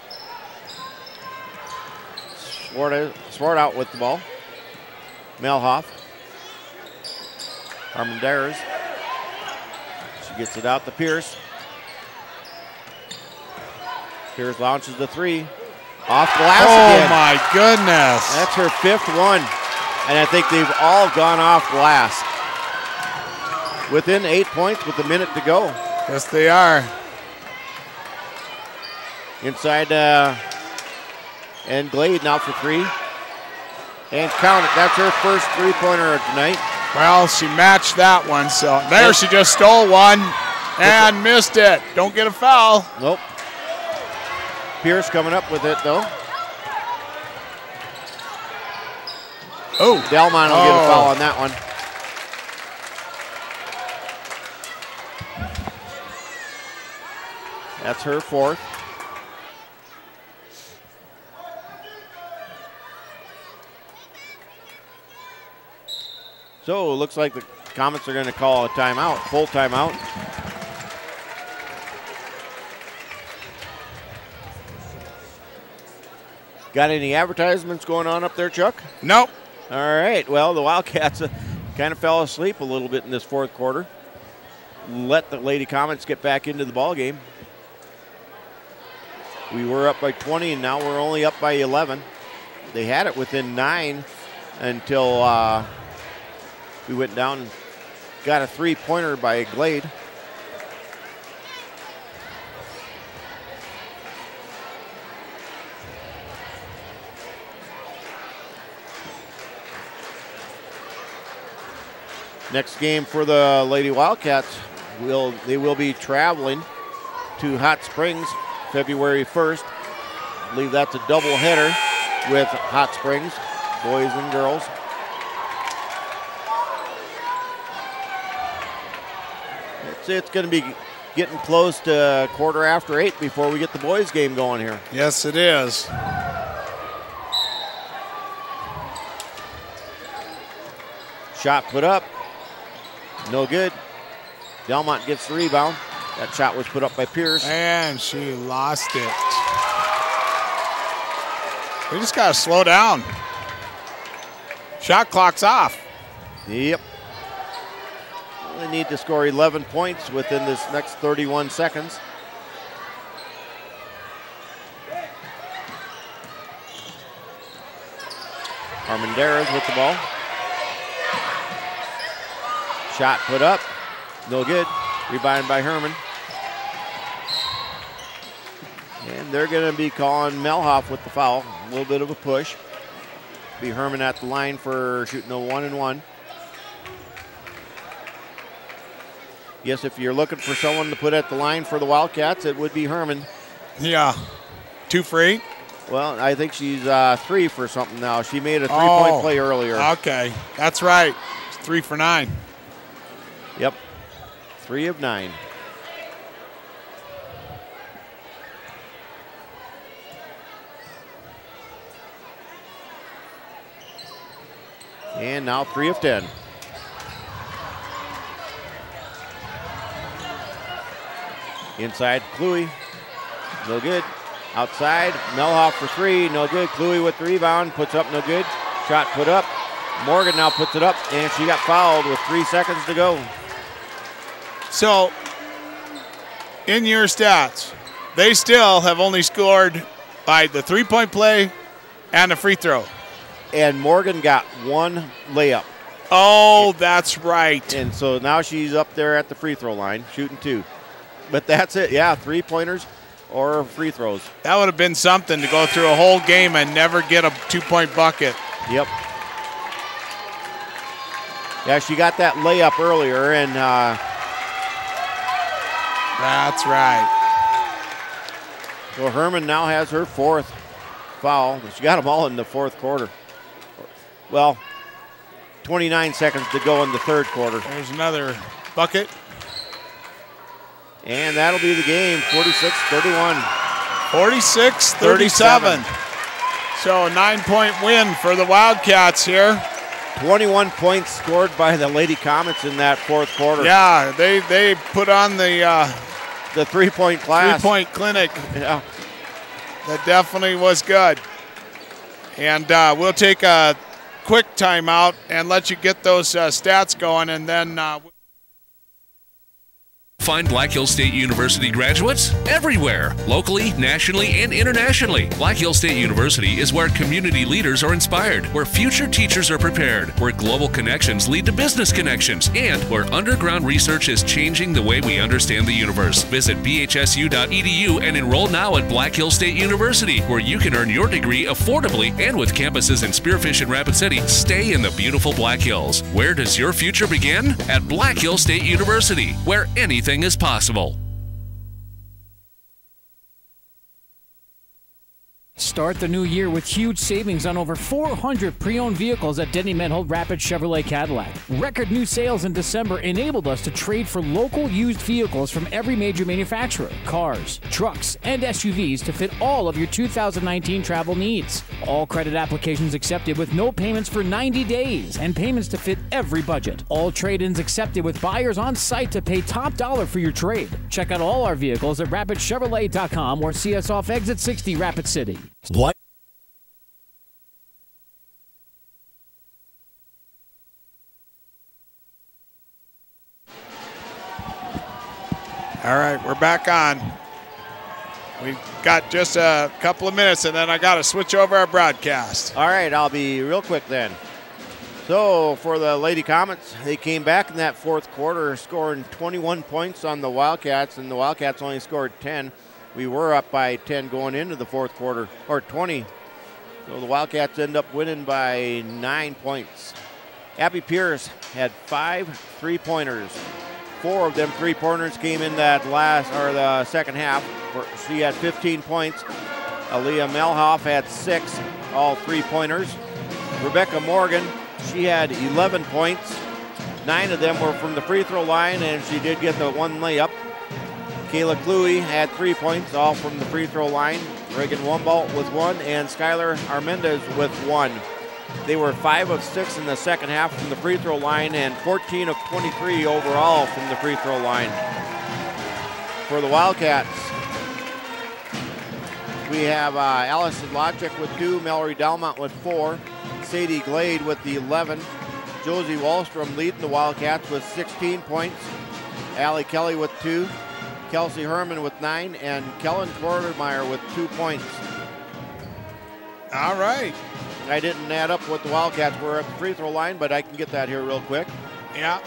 Swart out with the ball. Melhoff. Armendariz. She gets it out to Pierce. Pierce launches the 3. Off glass again. Oh my goodness. That's her 5th one. And I think they've all gone off glass. Within 8 points with a minute to go. Yes, they are. Inside and Glade now for 3. And count it. That's her first 3-pointer tonight. Well, she matched that one. So there she just stole one and missed it. Don't get a foul. Nope. Pierce coming up with it though. Oh, Delmont will get a foul on that one. That's her 4th. So it looks like the Comets are going to call a timeout, full timeout. Got any advertisements going on up there, Chuck? Nope. All right. Well, the Wildcats kind of fell asleep a little bit in this fourth quarter. Let the Lady Comets get back into the ball game. We were up by 20, and now we're only up by 11. They had it within 9 until we went down and got a 3-pointer by Glade. Next game for the Lady Wildcats, they will be traveling to Hot Springs February 1st. I believe that's a doubleheader with Hot Springs, boys and girls. It's going to be getting close to 8:15 before we get the boys game going here. Yes, it is. Shot put up. No good. Delmont gets the rebound. That shot was put up by Pierce. And she lost it. We just got to slow down. Shot clock's off. Yep. They need to score 11 points within this next 31 seconds. Armendariz with the ball. Shot put up, no good. Rebounded by Herman. And they're going to be calling Melhoff with the foul. A little bit of a push. Be Herman at the line for shooting a 1-and-1. Yes, if you're looking for someone to put at the line for the Wildcats, it would be Herman. Yeah. 2 for 8? Well, I think she's 3 for something now. She made a 3-point play earlier. Okay, that's right. It's 3 for 9. Yep, 3 of 9. And now 3 of 10. Inside, Cluey, no good. Outside, Melhoff for 3, no good. Cluey with the rebound, puts up, no good. Shot put up. Morgan now puts it up, and she got fouled with 3 seconds to go. So in your stats, they still have only scored by the three-point play and a free throw. And Morgan got one layup. Oh, that's right. And so now she's up there at the free throw line, shooting 2. But that's it, yeah, 3-pointers or free throws. That would have been something to go through a whole game and never get a 2-point bucket. Yep. Yeah, she got that layup earlier, and that's right. So Herman now has her 4th foul. She got them all in the 4th quarter. Well, 29 seconds to go in the 3rd quarter. There's another bucket. And that'll be the game, 46-31. 46-37. So a 9-point win for the Wildcats here. 21 points scored by the Lady Comets in that 4th quarter. Yeah, they put on the 3-point class. 3-point clinic. Yeah. That definitely was good. And we'll take a quick timeout and let you get those stats going, and then Find Black Hills State University graduates everywhere, locally, nationally, and internationally. Black Hills State University is where community leaders are inspired, where future teachers are prepared, where global connections lead to business connections, and where underground research is changing the way we understand the universe. Visit bhsu.edu and enroll now at Black Hills State University, where you can earn your degree affordably and with campuses in Spearfish and Rapid City. Stay in the beautiful Black Hills. Where does your future begin? At Black Hills State University, where anything is possible. Start the new year with huge savings on over 400 pre-owned vehicles at Denny Menhold Rapid Chevrolet Cadillac. Record new sales in December enabled us to trade for local used vehicles from every major manufacturer, cars, trucks, and SUVs to fit all of your 2019 travel needs. All credit applications accepted with no payments for 90 days and payments to fit every budget. All trade-ins accepted with buyers on site to pay top dollar for your trade. Check out all our vehicles at rapidchevrolet.com or see us off exit 60 Rapid City. All right, we're back on. We've got just a couple of minutes, and then I got to switch over our broadcast. All right, I'll be real quick then. So for the Lady Comets, they came back in that 4th quarter, scoring 21 points on the Wildcats, and the Wildcats only scored 10. We were up by 10 going into the 4th quarter, or 20. So the Wildcats end up winning by 9 points. Abby Pierce had 5 3-pointers. 4 of them 3-pointers came in that the second half. She had 15 points. Aaliyah Melhoff had 6, all 3-pointers. Rebecca Morgan, she had 11 points. 9 of them were from the free throw line, and she did get the 1 layup. Kayla Cluey had 3 points, all from the free throw line. Reagan Wumbolt with 1, and Skylar Armendez with 1. They were 5 of 6 in the second half from the free throw line and 14 of 23 overall from the free throw line. For the Wildcats, we have Allison Logic with 2, Mallory Dalmont with 4, Sadie Glade with the 11, Josie Wallstrom leading the Wildcats with 16 points, Allie Kelly with 2, Kelsey Herman with 9, and Kellen Quartermeyer with 2 points. All right. I didn't add up what the Wildcats were at the free throw line, but I can get that here real quick. Yeah.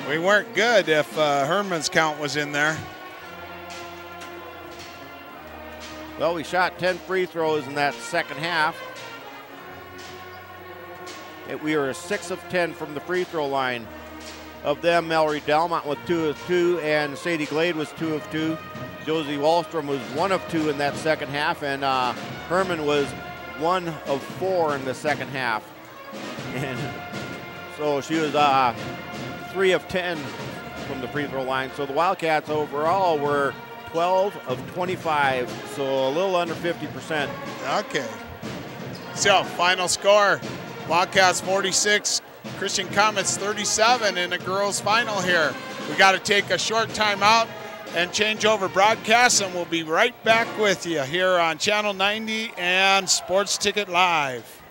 We weren't good if Herman's count was in there. Well, we shot 10 free throws in that second half. We were 6 of 10 from the free throw line. Of them, Mallory Dalmont with 2 of 2, and Sadie Glade was 2 of 2. Josie Wallstrom was 1 of 2 in that second half, and Herman was 1 of 4 in the second half. And so she was 3 of 10 from the free throw line. So the Wildcats overall were 12 of 25, so a little under 50%. Okay. So final score, Wildcats 46, Christian Comets 37 in the girls' final here. We got to take a short timeout and change over broadcasts, and we'll be right back with you here on Channel 90 and Sports Ticket Live.